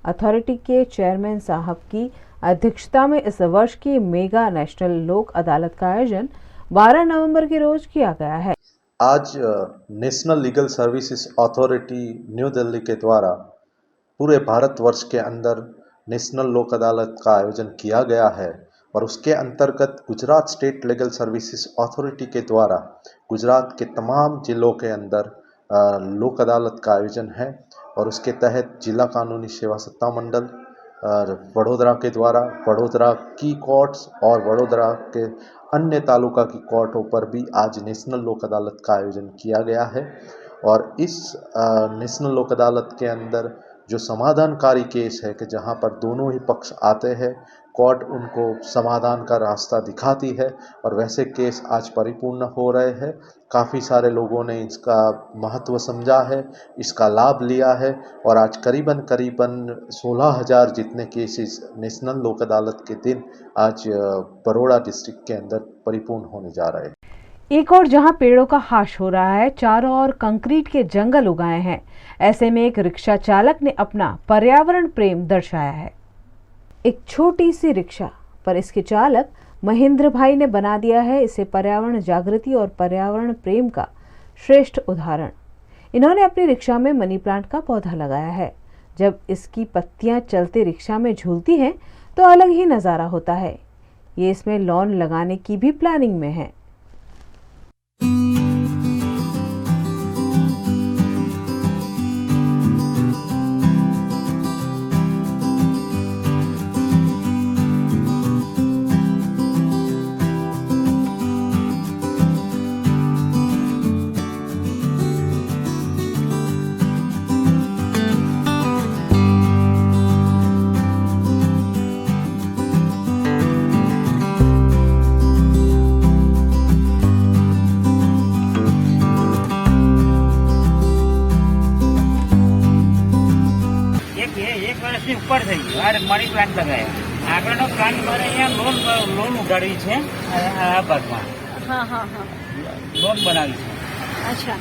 [SPEAKER 1] अथॉरिटी के चेयरमैन साहब की अध्यक्षता में इस वर्ष की मेगा नेशनल लोक अदालत का आयोजन 12 नवंबर के रोज किया गया है।
[SPEAKER 19] आज national legal services authority new Delhi के द्वारा पूरे भारतवर्ष के अंदर नेशनल लोक अदालत का आयोजन किया गया है और उसके अंतर्गत Gujarat state legal services authority के द्वारा गुजरात के तमाम जिलों के अंदर लोक अदालत का आयोजन है और उसके तहत जिला कानूनी सेवा सत्ता मंडल वडोदरा के द्वारा वडोदरा की कोर्ट्स और वडोदरा के अन्य तालुका की कोर्टों पर भी आज नेशनल लोक अदालत का आयोजन किया गया है। और इस नेशनल लोक अदालत के अंदर जो समाधानकारी केस है कि जहां पर दोनों ही पक्ष आते हैं, कोर्ट उनको समाधान का रास्ता दिखाती है और वैसे केस आज परिपूर्ण हो रहे हैं। काफ़ी सारे लोगों ने इसका महत्व समझा है, इसका लाभ लिया है और आज करीबन 16,000 जितने केसेस नेशनल लोक अदालत के दिन आज बरोड़ा डिस्ट्रिक्ट के अंदर परिपूर्ण होने जा रहे हैं।
[SPEAKER 1] एक और जहां पेड़ों का हाश हो रहा है, चारों ओर कंक्रीट के जंगल उगाए हैं। ऐसे में एक रिक्शा चालक ने अपना पर्यावरण प्रेम दर्शाया है। एक छोटी सी रिक्शा पर इसके चालक महेंद्र भाई ने बना दिया है इसे पर्यावरण जागृति और पर्यावरण प्रेम का श्रेष्ठ उदाहरण। इन्होंने अपनी रिक्शा में मनी प्लांट का पौधा लगाया है। जब इसकी पत्तियां चलते रिक्शा में झूलती हैं तो अलग ही नज़ारा होता है। ये इसमें लॉन लगाने की भी प्लानिंग में है।
[SPEAKER 20] ઉપર થઈ ગયું આ મની પ્લાન્ટ લગાવ્યા આગળનો પ્લાન્ટ મારે અહીંયા લોન ઉગાડવી છે આ ભાગમાં લોન બનાવી છે
[SPEAKER 21] અચ્છા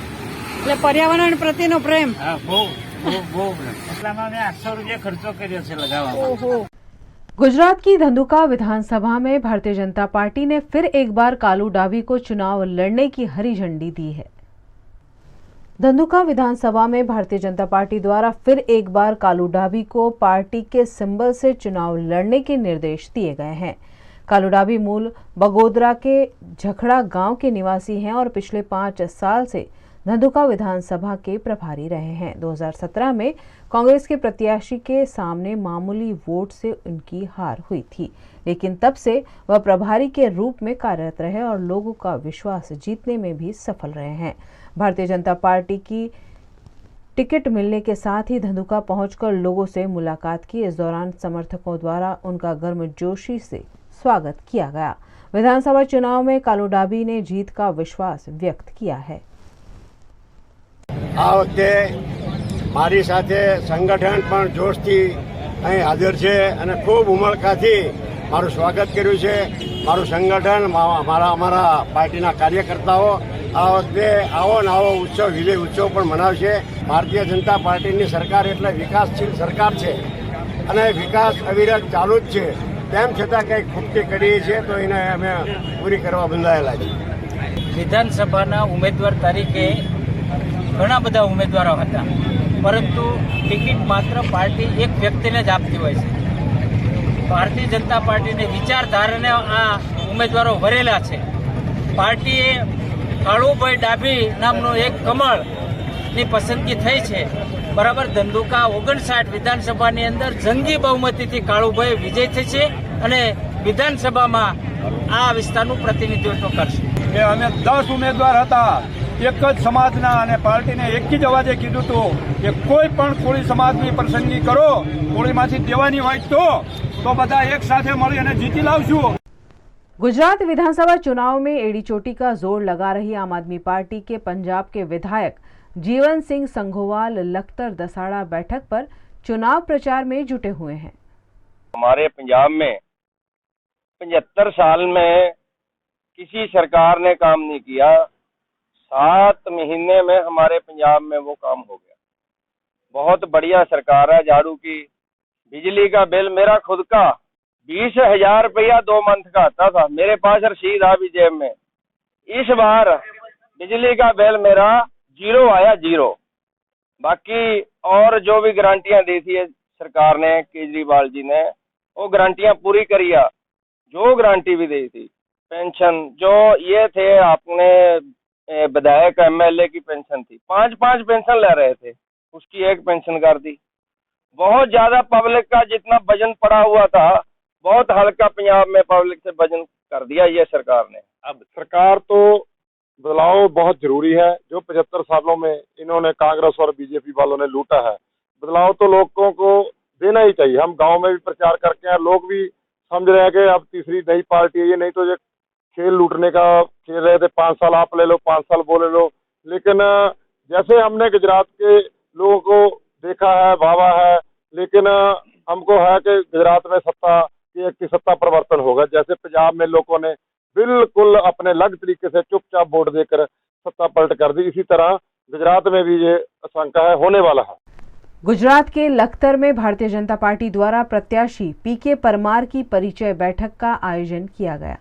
[SPEAKER 21] એટલે પર્યાવરણ પ્રત્યેનો પ્રેમ
[SPEAKER 20] હા બહુ એટલામાં મેં 800 રૂપિયા ખર્ચો કર્યો છે લગાવવામાં।
[SPEAKER 1] गुजरात की धंधुका विधानसभा में भारतीय जनता पार्टी ने फिर एक बार कालू डाबी को चुनाव लड़ने की हरी झंडी दी है। धंधुका विधानसभा में भारतीय जनता पार्टी द्वारा फिर एक बार कालू डाबी को पार्टी के सिंबल से चुनाव लड़ने के निर्देश दिए गए हैं। कालू डाबी मूल बगोदरा के झखड़ा गांव के निवासी हैं और पिछले 5 साल से धंधुका विधानसभा के प्रभारी रहे हैं। 2017 में कांग्रेस के प्रत्याशी के सामने मामूली वोट से उनकी हार हुई थी, लेकिन तब से वह प्रभारी के रूप में कार्यरत रहे और लोगों का विश्वास जीतने में भी सफल रहे हैं। भारतीय जनता पार्टी की टिकट मिलने के साथ ही धंधुका पहुंचकर लोगों से मुलाकात की। इस दौरान समर्थकों द्वारा उनका गर्मजोशी से स्वागत किया गया। विधानसभा चुनाव में कालू डाबी ने जीत का विश्वास व्यक्त किया है।
[SPEAKER 22] આ વખતે મારી સાથે સંગઠન પણ જોશથી અહીં હાજર છે અને ખૂબ ઉમળકાથી મારું સ્વાગત કર્યું છે। મારું સંગઠન અમારા પાર્ટીના કાર્યકર્તાઓ આ વખતે આવો ને આવો ઉત્સવ વિજય ઉત્સવ પણ મનાવશે। ભારતીય જનતા પાર્ટીની સરકાર એટલે વિકાસશીલ સરકાર છે અને વિકાસ અવિરત ચાલુ જ છે। તેમ છતાં કંઈક ખૂટતી કરી છે તો એને અમે પૂરી કરવા બંધાયેલા છીએ।
[SPEAKER 20] વિધાનસભાના ઉમેદવાર તરીકે ઘણા બધા ઉમેદવારો હતા, પરંતુ ટિકિટ માત્ર પાર્ટી એક વ્યક્તિને જ આપતી હોય છે। ભારતીય જનતા પાર્ટીની વિચારધારાને આ ઉમેદવારો ભરેલા છે. પાર્ટીએ કાળુભાઈ ડાભી નામનો એક કમળની પસંદગી થઈ છે. બરાબર, ધંધુકા 59 વિધાનસભાની અંદર જંગી બહુમતીથી કાળુભાઈ વિજય થશે અને વિધાનસભામાં આ વિસ્તારનું પ્રતિનિધિત્વ કરશે.
[SPEAKER 22] અમે 10 ઉમેદવાર હતા, એક જ સમાજના, અને પાર્ટીને એક જ અવાજે કીધું હતું કે કોઈ પણ કોળી સમાજની પસંદગી કરો, કોળીમાંથી દેવાની હોય તો બધા એક સાથે મળી અને જીતી લાવશું.
[SPEAKER 1] गुजरात विधानसभा चुनाव में एड़ी चोटी का जोर लगा रही आम आदमी पार्टी के पंजाब के विधायक जीवन सिंह संघोवाल लखतर दसाड़ा बैठक पर चुनाव प्रचार में जुटे हुए हैं.
[SPEAKER 2] हमारे पंजाब में 75 साल में किसी सरकार ने काम नहीं किया. 7 महीने में हमारे पंजाब में वो काम हो गया. बहुत बढ़िया सरकार है. झाड़ू की बिजली का बिल मेरा खुद का 20,000 रुपया 2 मंथ का आता था. मेरे पास रसीद आ भी जेब में. इस बार बिजली का बिल मेरा 0 आया, 0. बाकी और जो भी गारंटियां दी थी सरकार ने, केजरीवाल जी ने, वो गारंटियां पूरी करी है. जो गारंटी भी दी थी, पेंशन जो ये थे, आपने विधायक MLA की पेंशन थी, 5-5 पेंशन ले रहे थे, उसकी 1 पेंशन कर दी. बहुत ज्यादा पब्लिक का जितना वजन पड़ा हुआ था, बहुत हल्का पंजाब में पब्लिक से वजन कर दिया ये सरकार ने.
[SPEAKER 22] अब सरकार तो बदलाव बहुत जरूरी है. जो 75 सालों में इन्होंने कांग्रेस और बीजेपी वालों ने लूटा है, बदलाव तो लोगों को देना ही चाहिए. हम गांव में भी प्रचार करके हैं, लोग भी समझ रहे हैं कि अब तीसरी नई पार्टी है ये. नहीं तो ये खेल लूटने का खेल रहे थे, 5 साल आप ले लो, 5 साल वो ले लो. लेकिन जैसे हमने गुजरात के लोगों को देखा है, भावा है, लेकिन हमको है कि गुजरात में सत्ता परिवर्तन होगा. जैसे पंजाब में लोगों ने बिल्कुल अपने अलग तरीके से चुपचाप वोट देकर सत्ता पलट कर दी, इसी तरह गुजरात में भी ये आशंका है, होने वाला है.
[SPEAKER 1] गुजरात के लखतर में भारतीय जनता पार्टी द्वारा प्रत्याशी पीके परमार की परिचय बैठक का आयोजन किया गया.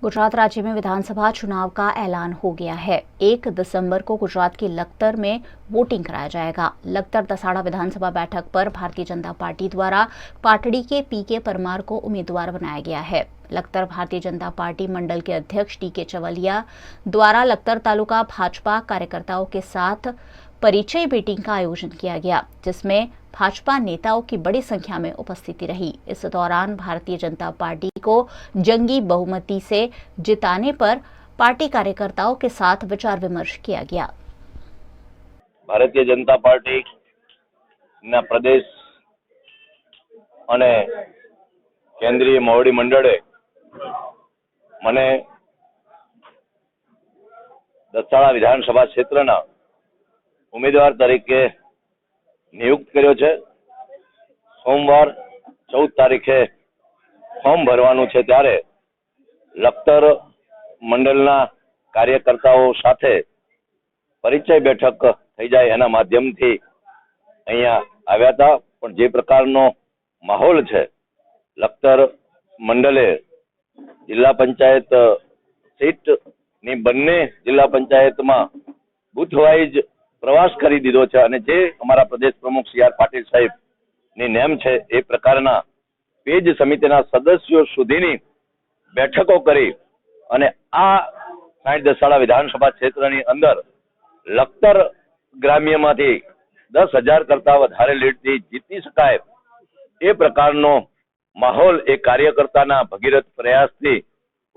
[SPEAKER 13] गुजरात राज्य में विधानसभा चुनाव का ऐलान हो गया है. 1 दिसंबर को गुजरात के लखतर में वोटिंग कराया जाएगा. लखतर दसाड़ा विधानसभा बैठक पर भारतीय जनता पार्टी द्वारा पाटड़ी के पीके परमार को उम्मीदवार बनाया गया है. लखतर भारतीय जनता पार्टी मंडल के अध्यक्ष टीके चवलिया द्वारा लखतर तालुका भाजपा कार्यकर्ताओं के साथ परिचय मीटिंग का आयोजन किया गया, जिसमें भाजपा नेताओं की बड़ी संख्या में उपस्थिति रही. इस दौरान भारतीय जनता पार्टी को जंगी बहुमती से जिताने पर पार्टी कार्यकर्ताओं के साथ विचार विमर्श किया गया.
[SPEAKER 2] भारतीय जनता पार्टी ना प्रदेश અને કેન્દ્રીય મોવડી મંડળે મને દસાડા વિધાનસભા ક્ષેત્રના ઉમેદવાર તરીકે નિયુક્ત કર્યો છે. સોમવાર 14 તારીખે ફોર્મ ભરવાનું છે, ત્યારે લખતર મંડળના કાર્યકર્તાઓ સાથે પરિચય બેઠક થઈ જાય એના માધ્યમથી અહીંયા આવ્યા હતા. પણ જે પ્રકારનો માહોલ છે, લખતર મંડળે જિલ્લા પંચાયત સીટની બંને જિલ્લા પંચાયતમાં બુથ વાઇઝ પ્રવાસ કરી દીધો છે અને જે અમારા પ્રદેશ પ્રમુખ CR પાટીલ સાહેબની નેમ છે એ પ્રકારના પેજ સમિતિના સદસ્યો સુધીની બેઠકો કરી અને આ 60 દસાડા વિધાનસભા ક્ષેત્રની અંદર લખતર ગ્રામ્યમાંથી 10,000 કરતા વધારે લીડથી જીતી શકાય એ પ્રકારનો માહોલ એ કાર્યકર્તાના ભગીરથ પ્રયાસથી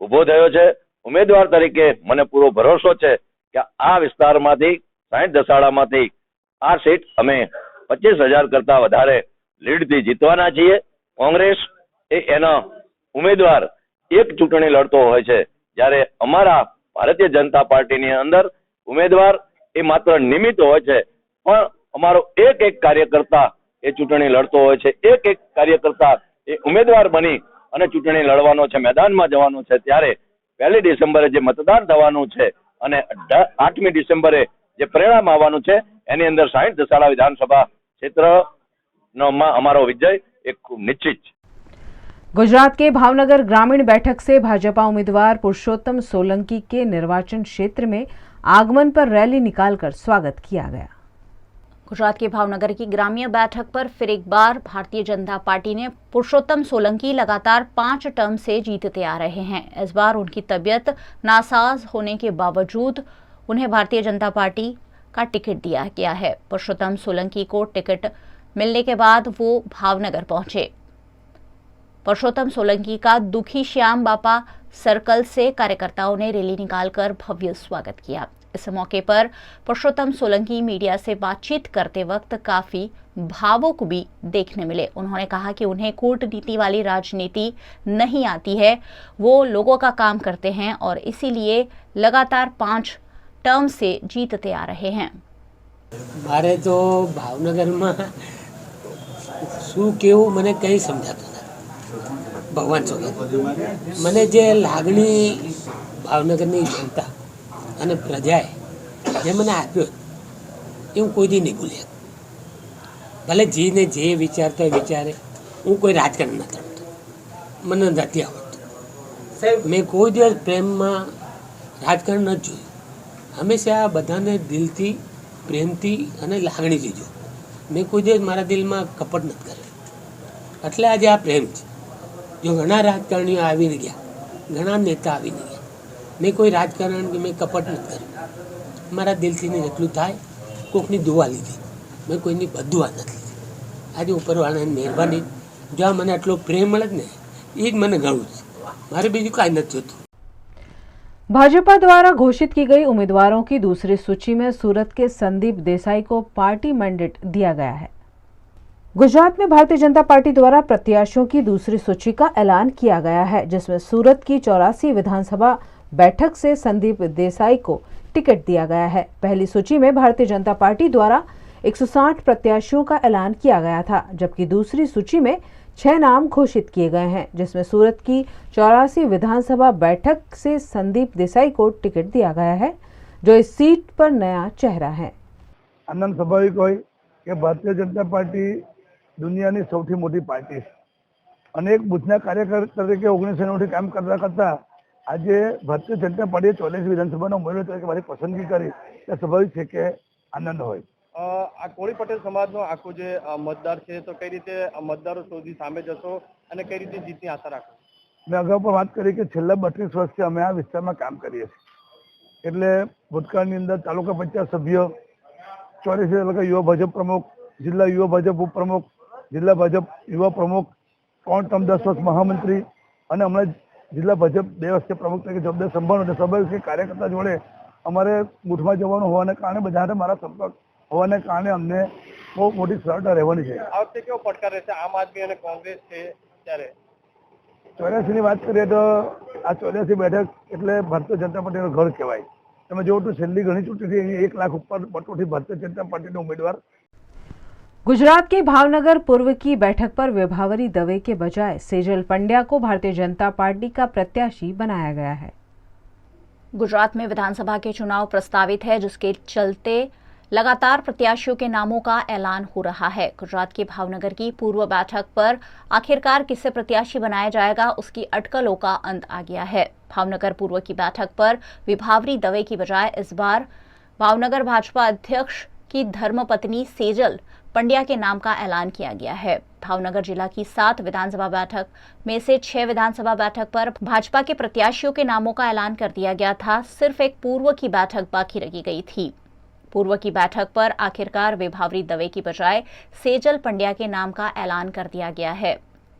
[SPEAKER 2] ઉભો થયો છે. ઉમેદવાર તરીકે મને પૂરો ભરોસો છે કે આ વિસ્તારમાંથી 60 દસાડામાંથી આ સીટ અમે 25,000 કરતા વધારે લીડથી જીતવાના છીએ. કોંગ્રેસ એ એનો ઉમેદવાર એક ચૂંટણી લડતો હોય છે, જ્યારે અમારા ભારતીય જનતા પાર્ટીની અંદર ઉમેદવાર એ માત્ર નિમિત્ત હોય છે, પણ અમારો એક કાર્યકર્તા એ ચૂંટણી લડતો હોય છે. એક કાર્યકર્તા એ ઉમેદવાર બની અને ચૂંટણી લડવાનો છે, મેદાનમાં જવાનું છે. ત્યારે 1 ડિસેમ્બરે જે મતદાન થવાનું છે અને 8મી ડિસેમ્બરે જે પરિણામ આવવાનું છે, એની અંદર 60 દસાડા વિધાનસભા ક્ષેત્રમાં અમારો વિજય એક ખૂબ નિશ્ચિત છે.
[SPEAKER 1] गुजरात के भावनगर ग्रामीण बैठक से भाजपा उम्मीदवार पुरुषोत्तम सोलंकी के निर्वाचन क्षेत्र में आगमन पर रैली निकालकर स्वागत किया गया.
[SPEAKER 13] गुजरात के भावनगर की ग्रामीण बैठक पर फिर एक बार भारतीय जनता पार्टी ने पुरुषोत्तम सोलंकी लगातार 5 टर्म से जीतते आ रहे हैं। इस बार उनकी तबीयत नासाज होने के बावजूद उन्हें भारतीय जनता पार्टी का टिकट दिया गया है। पुरुषोत्तम सोलंकी को टिकट मिलने के बाद वो भावनगर पहुंचे। पुरुषोत्तम सोलंकी का दुखी श्याम बापा सर्कल से कार्यकर्ताओं ने रैली निकालकर भव्य स्वागत किया। इस मौके पर पुरुषोत्तम सोलंकी मीडिया से बातचीत करते वक्त काफी भावुक भी देखने मिले। उन्होंने कहा कि उन्हें कूटनीति वाली राजनीति नहीं आती है, वो लोगों का काम करते हैं और इसीलिए लगातार 5 टर्म से जीतते आ रहे हैं।
[SPEAKER 3] मारे तो भावनगर में शू केवू मैंने कहीं समझाता था भगवान सोगत मैंने जे लागणी भावनगरनी जनता અને પ્રજાએ જે મને આપ્યો એ હું કોઈ દી નહીં ભૂલી શકું। ભલે જેને જે વિચારતો હોય વિચારે, હું કોઈ રાજકારણ નથી રમતો, મને નથી આવડતું। મેં કોઈ દિવસ પ્રેમમાં રાજકારણ નથી જોયું। હંમેશા બધાને દિલથી પ્રેમથી અને લાગણીથી જોયું। મેં કોઈ દિવસ મારા દિલમાં કપટ નથી કર્યું। એટલે આજે આ પ્રેમ છે। જો ઘણા રાજકારણીઓ આવીને ગયા, ઘણા નેતા આવીને ગયા, मैं कोई राजकारण के मैं कपट नहीं कर मारा दिल थी ने जेटलू थाय कोकनी दुआ लीधी, मैं कोईनी बदुआ नहीं लीधी। आज उपरवाळानी मेहरबानी जो मैंने आटलो प्रेम मळे ने ई ज मने घणुं छे, मारे बीजું काई नथी जोतुं।
[SPEAKER 1] भाजपा द्वारा घोषित की गई उम्मीदवारों की दूसरी सूची में सूरत के संदीप देसाई को पार्टी मैंडेट दिया गया है। गुजरात में भारतीय जनता पार्टी द्वारा प्रत्याशियों की दूसरी सूची का ऐलान किया गया है, जिसमें सूरत की 84 विधानसभा बैठक से संदीप देसाई को टिकट दिया गया है। पहली सूची में भारतीय जनता पार्टी द्वारा 160 प्रत्याशियों का ऐलान किया गया था, जबकि दूसरी सूची में 6 नाम घोषित किए गए हैं, जिसमें सूरत की 84 विधानसभा बैठक से संदीप देसाई को टिकट दिया गया है, जो इस सीट पर नया चेहरा है।
[SPEAKER 4] आनंद स्वाभाविक होय के भारतीय जनता पार्टी दुनियाની સૌથી મોટી પાર્ટી છે અને એક બુથના કાર્યકર તરીકે 1990 કામ કરતા આજે ભારતીય જનતા પાર્ટીએ 44 વિધાનસભાના ઉમેદવાર તરીકે મારી પસંદગી કરી તે સ્વાભાવિક છે કે આનંદ હોય।
[SPEAKER 23] આ કોળી પટેલ સમાજનો આખો જે મતદાર છે તો કઈ રીતે મતદારો સુધી સામે જશો અને કઈ રીતે જીતની આશા રાખો?
[SPEAKER 4] મેં અગાઉ પણ વાત કરી કે છેલ્લા 32 વર્ષથી અમે આ વિસ્તારમાં કામ કરીએ છીએ। એટલે ભૂતકાળની અંદર તાલુકા પંચાયત સભ્ય, 84 તાલુકા યુવા ભાજપ પ્રમુખ, જિલ્લા યુવા ભાજપ ઉપપ્રમુખ, જિલ્લા ભાજપ યુવા પ્રમુખ, 3 ટર્મ 10 વર્ષ મહામંત્રી અને હમણાં જિલ્લા ભાજપ 2 વર્ષથી પ્રમુખ તરીકે જવાબદારી સંભાળો। એટલે સ્વાભાવિક છે કાર્યકર્તા જોડે અમારે બૂથમાં જવાનું હોવાને કારણે બધાને મારા સંપર્ક હોવાને કારણે અમને બહુ મોટી સરળતા રહેવાની છે।
[SPEAKER 23] આ વખતે કેવો પડકાર રહેશે આમ આદમી અને કોંગ્રેસ છે ત્યારે?
[SPEAKER 4] 84ની વાત કરીએ તો આ 84 બેઠક એટલે ભારતીય જનતા પાર્ટીનું ઘર કહેવાય। તમે જોવો તો છેલ્લી ઘણી ચૂંટણીથી 1 લાખ ઉપર મતોથી ભારતીય जनता पार्टी उम्मीदवार।
[SPEAKER 1] गुजरात के भावनगर पूर्व की बैठक पर विभावरी दवे के बजाय सेजल पंड्या को भारतीय जनता पार्टी का प्रत्याशी बनाया गया है।
[SPEAKER 13] गुजरात में विधानसभा के चुनाव प्रस्तावित है, जिसके चलते लगातार प्रत्याशियों के नामों का ऐलान हो रहा है। गुजरात के भावनगर की पूर्व बैठक पर आखिरकार किसे प्रत्याशी बनाया जाएगा, उसकी अटकलों का अंत आ गया है। भावनगर पूर्व की बैठक पर विभावरी दवे की बजाय इस बार भावनगर भाजपा अध्यक्ष की धर्मपत्नी सेजल पंड्या के नाम का ऐलान किया गया है। भावनगर जिला की 7 विधानसभा बैठक में से 6 विधानसभा बैठक पर भाजपा के प्रत्याशियों के नामों का ऐलान कर दिया गया था। सिर्फ एक पूर्व की बैठक बाकी रखी गई थी। पूर्व की बैठक पर आखिरकार विभावरी दवे की बजाय सेजल पंड्या के नाम का ऐलान कर दिया गया है।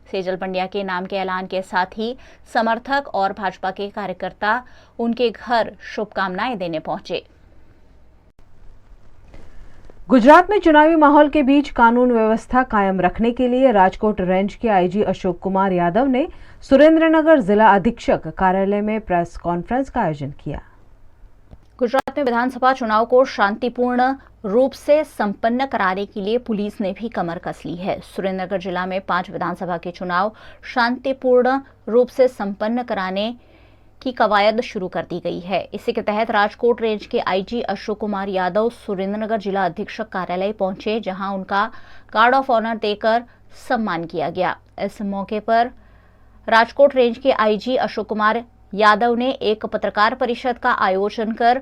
[SPEAKER 13] सेजल पंड्या के नाम के ऐलान के साथ ही समर्थक और भाजपा के कार्यकर्ता उनके घर शुभकामनाएं देने पहुंचे।
[SPEAKER 1] गुजरात में चुनावी माहौल के बीच कानून व्यवस्था कायम रखने के लिए राजकोट रेंज के आईजी अशोक कुमार यादव ने सुरेंद्रनगर जिला अधीक्षक कार्यालय में प्रेस कॉन्फ्रेंस का आयोजन किया।
[SPEAKER 13] गुजरात में विधानसभा चुनाव को शांतिपूर्ण रूप से संपन्न कराने के लिए पुलिस ने भी कमर कस ली है। सुरेंद्रनगर जिला में 5 विधानसभा के चुनाव शांतिपूर्ण रूप से संपन्न कराने की कवायद शुरू कर दी गई है। इसी के तहत राजकोट रेंज के आईजी अशोक कुमार यादव सुरेंद्रनगर जिला अधीक्षक कार्यालय पहुंचे, जहां उनका गार्ड ऑफ ऑनर देकर सम्मान किया गया। इस मौके पर राजकोट रेंज के आईजी अशोक कुमार यादव ने एक पत्रकार परिषद का आयोजन कर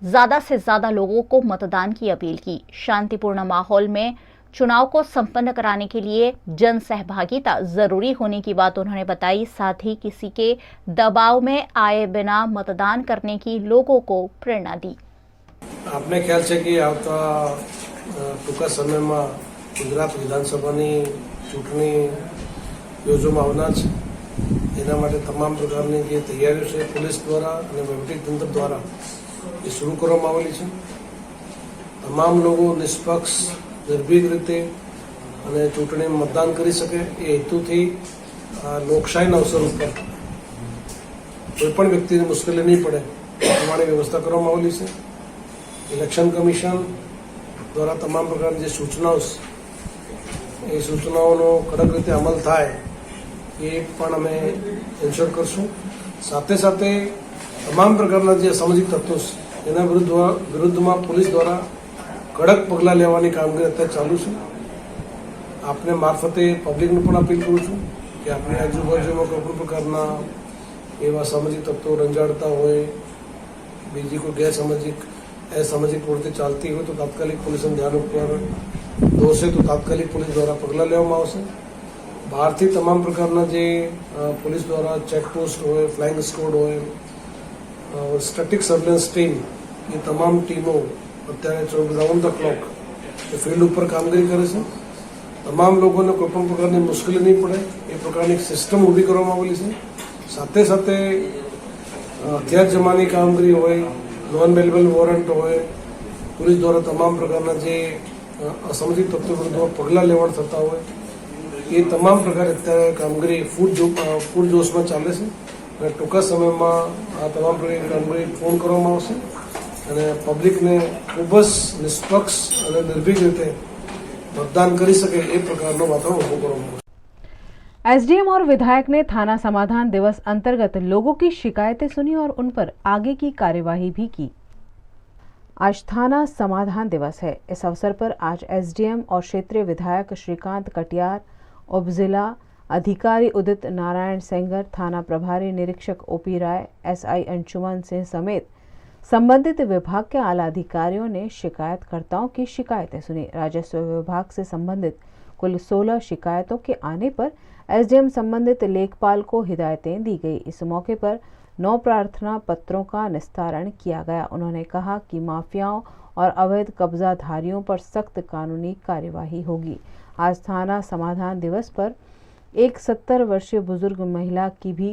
[SPEAKER 13] ज्यादा से ज्यादा लोगों को मतदान की अपील की। शांतिपूर्ण माहौल में चुनाव को संपन्न कराने के लिए जन सहभागिता जरूरी होने की बात उन्होंने बताई। साथ ही किसी के दबाव में आए बिना मतदान करने की लोगों को प्रेरणा दी।
[SPEAKER 5] आपने ख्याल છે કે આવતા ટૂંકા સમયમાં ગુજરાત વિધાનસભાની ચૂંટણી યોજવામાં આવનાર છે, એના માટે તમામ પ્રકારની જે તૈયારીઓ છે પોલીસ દ્વારા અને વહીવટીતંત્ર દ્વારા એ શરૂ કરવામાં આવેલી છે। તમામ લોકો નિષ્પક્ષ નિર્ભીક રીતે અને ચૂંટણીમાં મતદાન કરી શકે એ હેતુથી લોકશાહીના અવસર ઉપર કોઈપણ વ્યક્તિને મુશ્કેલી નહીં પડે એ પ્રમાણે વ્યવસ્થા કરવામાં આવેલી છે। इलेक्शन कमीशन द्वारा तमाम प्रकार की सूचनाओं ये सूचनाओं कड़क रीते अमल थाय ये पण अमे एन्श्योर करशुं। साथे साथे तमाम प्रकार जे असामाजिक तत्वों एना विरुद्ध में पुलिस द्वारा कड़क पगला लेवानी कामगीरी अत्यारे चालू छे। आपने मार्फते पब्लिक ने पण अपील करूं छुं कि आपनी आजूबाजूमां कोई प्रकारना एवा सामाजिक तत्वों रंजाड़ता होय, बीजी कोई गैरसामाजिक असामाजिक प्रवृत्ति चालती हो तो तात्कालिक पुलिस ध्यान पर दोषे तो तात्कालिक पुलिस द्वारा पगला लेवामां आवशे। बहारथी तमाम प्रकारना जे पुलिस द्वारा चेकपोस्ट होय, फ्लाइंग स्क्वॉड होय, स्टेटिक सर्वेलन्स टीम ये तमाम टीमों अत्यारे राउंड द क्लॉक फील्ड पर कामगीरी करे छे। तमाम लोगों ने कोईपण प्रकारनी मुश्केली नहीं पड़े ए प्रकारनी सिस्टम ऊभी करवामां आवेली छे। साथे साथे हथियार जमानी कामगीरी होय, नॉन बेलेबल वॉरंट होय, पुलिस द्वारा तमाम प्रकारना जे असामाजिक तत्वों विरुद्ध पगला लेवण थता होय ये तमाम प्रकार अत्यारे कामगीरी फूल जोश में चाले छे અને ટૂંકા સમયમાં આ તમામ પ્રકારની કામગીરી પૂર્ણ કરવામાં આવશે અને પબ્લિકને ખૂબ જ નિષ્પક્ષ અને નિર્ભીક રીતે मतदान કરી શકે એ પ્રકારનો વાતાવરણ ઊભું કરવામાં આવશે।
[SPEAKER 1] एसडीएम और विधायक ने थाना समाधान दिवस अंतर्गत लोगों की शिकायतें सुनी और उन पर आगे की कार्यवाही भी की। आज थाना समाधान दिवस है। इस अवसर पर आज एसडीएम और क्षेत्रीय विधायक श्रीकांत कटियार, उपजिला अधिकारी उदित नारायण सेंगर, थाना प्रभारी निरीक्षक ओपी राय, एसआई अंशुमन सिंह समेत संबंधित विभाग के आला अधिकारियों ने शिकायतकर्ताओं की शिकायतें सुनी। राजस्व विभाग से संबंधित कुल 16 शिकायतों के आने पर एसडीएम संबंधित लेखपाल को हिदायतें दी गई। इस मौके पर 9 प्रार्थना पत्रों का निस्तारण किया गया। उन्होंने कहा कि माफियाओं और अवैध कब्जाधारियों पर सख्त कानूनी कार्यवाही होगी। आज थाना समाधान दिवस पर एक 70 वर्षीय बुजुर्ग महिला की भी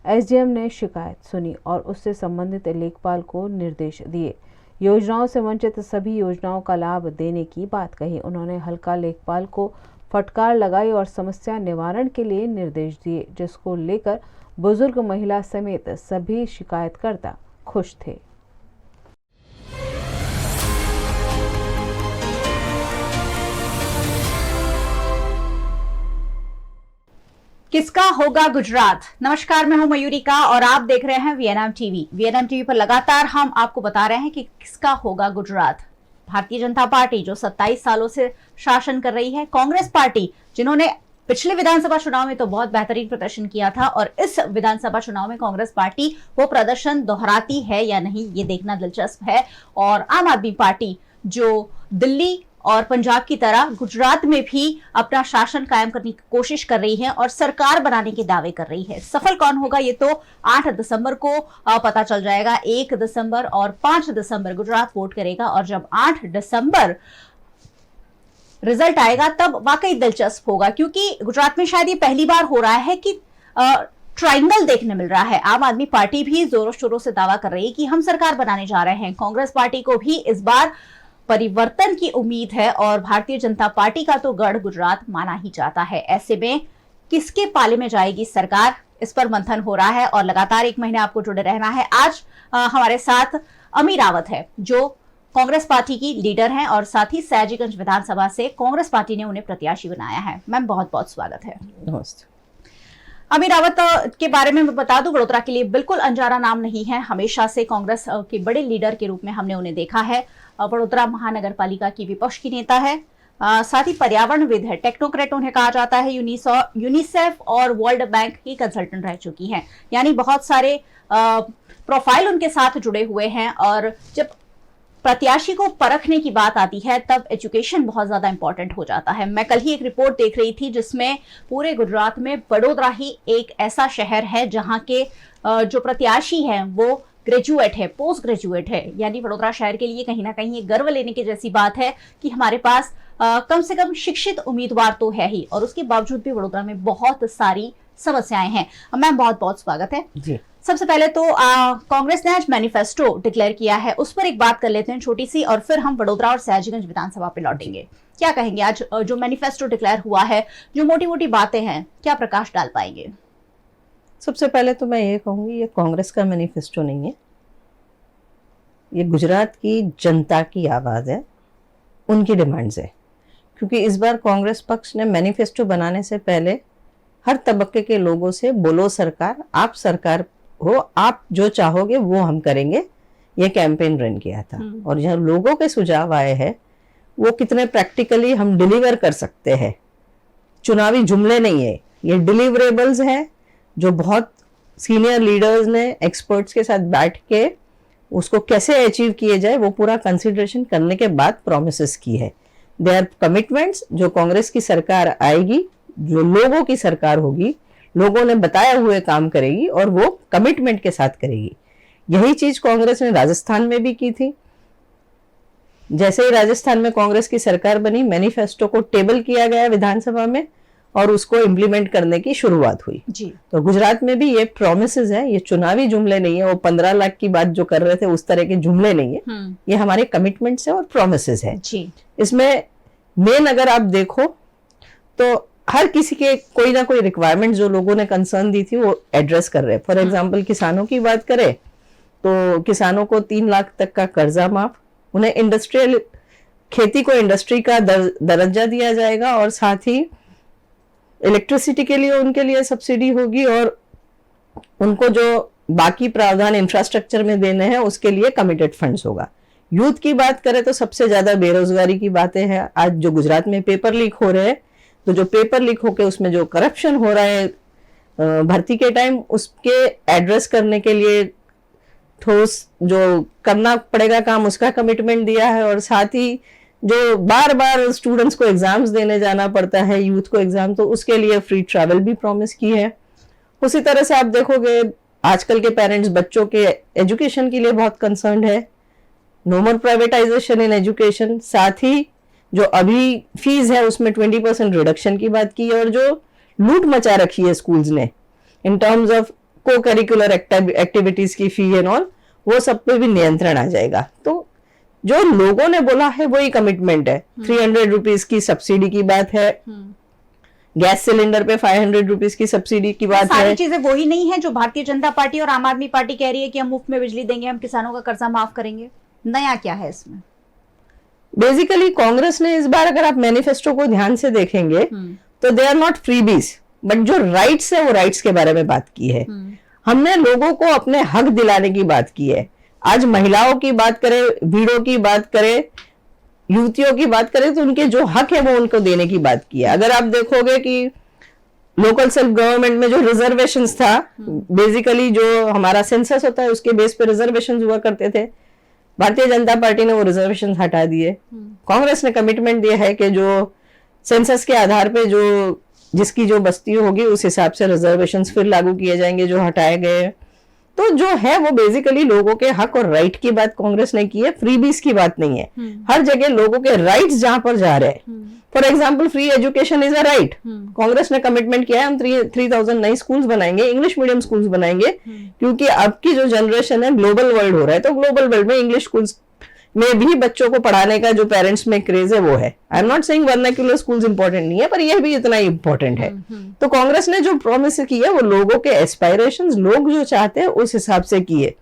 [SPEAKER 1] एसडीएम ने शिकायत सुनी और उससे संबंधित लेखपाल को निर्देश दिए। योजनाओं से वंचित सभी योजनाओं का लाभ देने की बात कही। उन्होंने हल्का लेखपाल को फटकार लगाई और समस्या निवारण के लिए निर्देश दिए, जिसको लेकर बुजुर्ग महिला समेत सभी शिकायतकर्ता खुश थे।
[SPEAKER 13] किसका होगा गुजरात। नमस्कार, मैं हूं मयूरिका और आप देख रहे हैं वीएनएम टीवी। वीएनएम टीवी पर लगातार हम आपको बता रहे हैं कि किसका होगा गुजरात। भारतीय जनता पार्टी जो 27 सालों से शासन कर रही है, कांग्रेस पार्टी जिन्होंने पिछले विधानसभा चुनाव में तो बहुत बेहतरीन प्रदर्शन किया था और इस विधानसभा चुनाव में कांग्रेस पार्टी वो प्रदर्शन दोहराती है या नहीं, ये देखना दिलचस्प है। और आम आदमी पार्टी जो दिल्ली और पंजाब की तरह गुजरात में भी अपना शासन कायम करने की कोशिश कर रही है और सरकार बनाने के दावे कर रही है। सफल कौन होगा ये तो 8 दिसंबर को पता चल जाएगा। 1 दिसंबर और 5 दिसंबर गुजरात वोट करेगा और जब 8 दिसंबर रिजल्ट आएगा तब वाकई दिलचस्प होगा, क्योंकि गुजरात में शायद ये पहली बार हो रहा है कि ट्रायंगल देखने मिल रहा है। आम आदमी पार्टी भी जोरों शोरों से दावा कर रही है कि हम सरकार बनाने जा रहे हैं। कांग्रेस पार्टी को भी इस बार परिवर्तन की उम्मीद है और भारतीय जनता पार्टी का तो गढ़ गुजरात माना ही जाता है। ऐसे में किसके पाले में जाएगी सरकार, इस पर मंथन हो रहा है और लगातार 1 महीने आपको जुड़े रहना है। आज हमारे साथ अमी रावत है जो कांग्रेस पार्टी की लीडर हैं और साथ ही सयाजीगंज विधानसभा से कांग्रेस पार्टी ने उन्हें प्रत्याशी बनाया है। मैम, बहुत बहुत स्वागत है।
[SPEAKER 6] नमस्ते।
[SPEAKER 13] अमी रावत के बारे में मैं बता दूं, वडोदरा के लिए बिल्कुल अनजाना नाम नहीं है। हमेशा से कांग्रेस के बड़े लीडर के रूप में हमने उन्हें देखा है। वडोदरा महानगर पालिका की विपक्ष की नेता है, साथ ही पर्यावरणविद है, टेक्नोक्रेट उन्हें कहा जाता है। यूनिसेफ और वर्ल्ड बैंक की कंसल्टेंट रह चुकी हैं, यानी बहुत सारे प्रोफाइल उनके साथ जुड़े हुए हैं। और जब प्रत्याशी को परखने की बात आती है तब एजुकेशन बहुत ज्यादा इंपॉर्टेंट हो जाता है। मैं कल ही एक रिपोर्ट देख रही थी जिसमें पूरे गुजरात में वडोदरा ही एक ऐसा शहर है जहां के जो प्रत्याशी हैं वो ग्रेजुएट है, पोस्ट ग्रेजुएट है। यानी वडोदरा शहर के लिए कहीं ना कहीं ये गर्व लेने की जैसी बात है कि हमारे पास कम से कम शिक्षित उम्मीदवार तो है ही, और उसके बावजूद भी वडोदरा में बहुत सारी समस्याएं हैं। मैम बहुत बहुत स्वागत है
[SPEAKER 6] जी।
[SPEAKER 13] सबसे पहले तो कांग्रेस ने आज मैनिफेस्टो डिक्लेयर किया है, उस पर एक बात कर लेते हैं छोटी सी, और फिर हम वडोदरा और सयाजीगंज विधानसभा पे लौटेंगे। क्या कहेंगे आज जो मैनिफेस्टो डिक्लेयर हुआ है, जो मोटी मोटी बातें हैं, क्या प्रकाश डाल पाएंगे?
[SPEAKER 6] सबसे पहले तो मैं ये कहूँगी ये कांग्रेस का मैनिफेस्टो नहीं है, ये गुजरात की जनता की आवाज़ है, उनकी डिमांड्स है। क्योंकि इस बार कांग्रेस पक्ष ने मैनिफेस्टो बनाने से पहले हर तबके के लोगों से बोलो सरकार, आप सरकार हो, आप जो चाहोगे वो हम करेंगे, ये कैंपेन रन किया था। और जहाँ लोगों के सुझाव आए हैं वो कितने प्रैक्टिकली हम डिलीवर कर सकते हैं, चुनावी जुमले नहीं है, ये डिलीवरेबल्स हैं जो बहुत सीनियर लीडर्स ने एक्सपर्ट्स के साथ बैठ के उसको कैसे अचीव किए जाए वो पूरा कंसिडरेशन करने के बाद प्रोमिसेस की है। दे आर कमिटमेंट्स जो कांग्रेस की सरकार आएगी, जो लोगों की सरकार होगी, लोगों ने बताए हुए काम करेगी और वो कमिटमेंट के साथ करेगी। यही चीज कांग्रेस ने राजस्थान में भी की थी। जैसे ही राजस्थान में कांग्रेस की सरकार बनी, मैनिफेस्टो को टेबल किया गया विधानसभा में और उसको इम्प्लीमेंट करने की शुरुआत हुई
[SPEAKER 13] जी।
[SPEAKER 6] तो गुजरात में भी ये प्रोमिसेस है, ये चुनावी जुमले नहीं है, वो 15 लाख की बात जो कर रहे थे उस तरह के जुमले नहीं है, ये हमारे कमिटमेंट्स है और प्रोमिसेस है
[SPEAKER 13] जी।
[SPEAKER 6] इसमें मेन अगर आप देखो तो हर किसी के कोई ना कोई रिक्वायरमेंट जो लोगों ने कंसर्न दी थी वो एड्रेस कर रहे हैं। फॉर एग्जांपल किसानों की बात करें तो किसानों को 3 लाख तक का कर्जा माफ, उन्हें इंडस्ट्रियल खेती को इंडस्ट्री का दर्जा दिया जाएगा और साथ ही इलेक्ट्रिसिटी के लिए उनके लिए सब्सिडी होगी और उनको जो बाकी प्रावधान इंफ्रास्ट्रक्चर में देने हैं उसके लिए कमिटेड फंड्स होगा। यूथ की बात करें तो सबसे ज्यादा बेरोजगारी की बातें हैं। आज जो गुजरात में पेपर लीक हो रहे हैं तो जो पेपर लीक होके उसमें जो करप्शन हो रहा है भर्ती के टाइम, उसके एड्रेस करने के लिए ठोस जो करना पड़ेगा काम उसका कमिटमेंट दिया है। और साथ ही जो बार बार स्टूडेंट्स को एग्जाम्स देने जाना पड़ता है, यूथ को एग्जाम, तो उसके लिए फ्री ट्रैवल भी प्रॉमिस की है। उसी तरह से आप देखोगे आजकल के पेरेंट्स बच्चों के एजुकेशन के लिए बहुत कंसर्न्ड है। No more privatization in education, साथ ही जो अभी फीस है उसमें 20% रिडक्शन की बात की है। और जो लूट मचा रखी है स्कूल्स ने इन टर्म्स ऑफ को करिकुलर एक्टिविटीज की फी एंड ऑल, वो सब पे भी नियंत्रण आ जाएगा। तो जो लोगों ने बोला है वही कमिटमेंट है। 300 रुपीज की सब्सिडी की बात है, गैस सिलेंडर पे 500 रुपीज की सब्सिडी की बात है।
[SPEAKER 13] सारी चीजें वही नहीं है जो भारतीय जनता पार्टी और आम आदमी पार्टी कह रही है कि हम मुफ्त में बिजली देंगे, हम किसानों का कर्जा माफ करेंगे। नया क्या है इसमें?
[SPEAKER 6] बेसिकली कांग्रेस ने इस बार अगर आप मैनिफेस्टो को ध्यान से देखेंगे तो they are not freebies, but जो राइट्स है वो राइट्स के बारे में बात की है। हमने लोगों को अपने हक दिलाने की बात की है। आज महिलाओं की बात करें, वीडो की बात करें, युवतियों की बात करें तो उनके जो हक है वो उनको देने की बात की है। अगर आप देखोगे कि लोकल सेल्फ गवर्नमेंट में जो रिजर्वेशंस था, बेसिकली जो हमारा सेंसस होता है उसके बेस पे रिजर्वेशंस हुआ करते थे, भारतीय जनता पार्टी ने वो रिजर्वेशंस हटा दिए। कांग्रेस ने कमिटमेंट दिया है कि जो सेंसस के आधार पे जो जिसकी जो बस्ती होगी उस हिसाब से रिजर्वेशंस फिर लागू किए जाएंगे जो हटाए गए हैं। तो जो है वो बेसिकली लोगों के हक और राइट की बात कांग्रेस ने की है, फ्रीबीज की बात नहीं है। हर जगह लोगों के राइट्स जहां पर जा रहे हैं, for example free education is a right. Congress ने कमिटमेंट किया है हम 3000 नई स्कूल्स बनाएंगे, इंग्लिश मीडियम स्कूल्स बनाएंगे, क्योंकि अब की जो जनरेशन है ग्लोबल वर्ल्ड हो रहा है, तो ग्लोबल वर्ल्ड में इंग्लिश स्कूल्स में भी बच्चों को पढ़ाने का जो पेरेंट्स में क्रेज है वो है। I am not saying vernacular schools important नहीं है, पर यह भी इतना ही इंपॉर्टेंट है। तो कांग्रेस ने जो प्रॉमिस की है वो लोगों के एस्पायरेशंस, लोग जो चाहते हैं उस हिसाब से किए।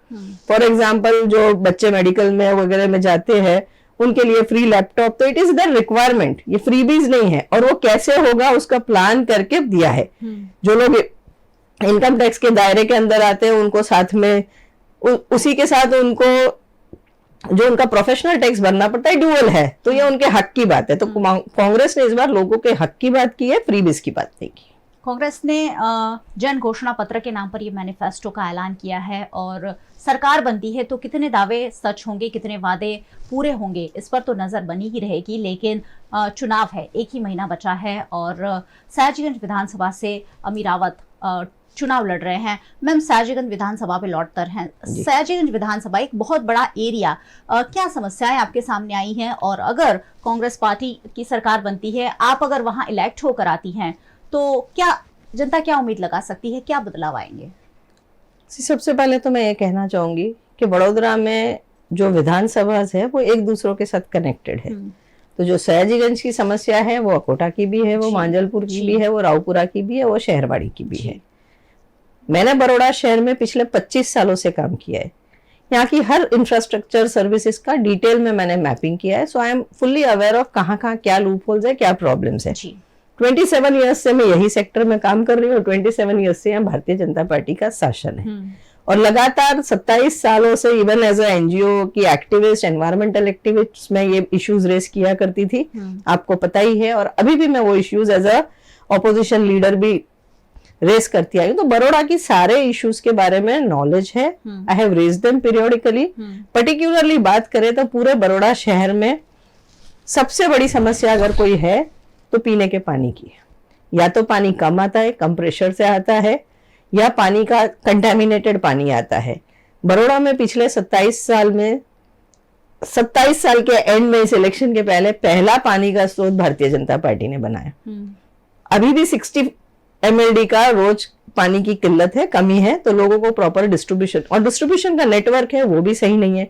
[SPEAKER 6] फॉर एग्जांपल जो बच्चे मेडिकल में वगैरह में जाते हैं उनके लिए फ्री लैपटॉप, तो इट इज द रिक्वायरमेंट, ये फ्रीबीज नहीं है। और वो कैसे होगा उसका प्लान करके दिया है। जो लोग इनकम टैक्स के दायरे के अंदर आते हैं उनको साथ में उसी के साथ उनको जो उनका प्रोफेशनल टैक्स भरना पड़ता है ड्यूअल है, तो ये उनके हक की बात है। तो कांग्रेस ने इस बार लोगों के हक की बात की है, फ्रीबीज की बात नहीं की।
[SPEAKER 13] कांग्रेस ने जन घोषणा पत्र के नाम पर ये मैनिफेस्टो का ऐलान किया है और सरकार बनती है तो कितने दावे सच होंगे, कितने वादे पूरे होंगे, इस पर तो नजर बनी ही रहेगी। लेकिन चुनाव है, 1 ही महीना बचा है और सयाजीगंज विधानसभा से अमीरावत चुनाव लड़ रहे हैं। मैम, सयाजीगंज विधानसभा पे लौटकर हैं। सयाजीगंज विधानसभा एक बहुत बड़ा एरिया, क्या समस्याएं आपके सामने आई हैं और अगर कांग्रेस पार्टी की सरकार बनती है, आप अगर वहां इलेक्ट होकर आती हैं तो क्या जनता क्या उम्मीद लगा सकती है, क्या बदलाव आएंगे?
[SPEAKER 6] सबसे पहले तो मैं ये कहना चाहूंगी कि वडोदरा में जो विधानसभा है वो एक दूसरों के साथ कनेक्टेड है। तो जो सयाजीगंज की समस्या है वो अकोटा की भी है, वो मांजलपुर की भी है, वो रावपुरा की भी है, वो शहरवाड़ी की भी है। मैंने बड़ौदा शहर में पिछले 25 सालों से काम किया है। यहाँ की हर इंफ्रास्ट्रक्चर सर्विसेज का डिटेल में मैंने मैपिंग किया है। So I am fully aware of कहाँ क्या लूप होल्स है, क्या प्रॉब्लम्स है। 27 ईयर्स से मैं यही सेक्टर में काम कर रही हूँ। 27 ईयर्स से यहाँ भारतीय जनता पार्टी का शासन है और लगातार 27 सालों से इवन एज एनजीओ की एक्टिविस्ट, एनवायरमेंटल एक्टिविस्ट में ये इश्यूज रेस किया करती थी, आपको पता ही है। और अभी भी मैं वो issues as a opposition leader भी रेस करती आई हूँ। तो बड़ौदा की सारे इश्यूज के बारे में नॉलेज है। I have raised them periodically. Particularly बात करें तो पूरे बड़ौदा शहर में सबसे बड़ी समस्या अगर कोई है तो पीने के पानी की है। या तो पानी कम आता है, कम प्रेशर से आता है, या पानी का कंटेमिनेटेड पानी आता है। बड़ौदा में पिछले 27 साल में 27 साल के एंड में इस इलेक्शन के पहले पहला पानी का स्रोत भारतीय जनता पार्टी ने बनाया। अभी भी 60 MLD का रोज पानी की किल्लत है, कमी है। तो लोगों को प्रॉपर डिस्ट्रीब्यूशन, और डिस्ट्रीब्यूशन का नेटवर्क है वो भी सही नहीं है,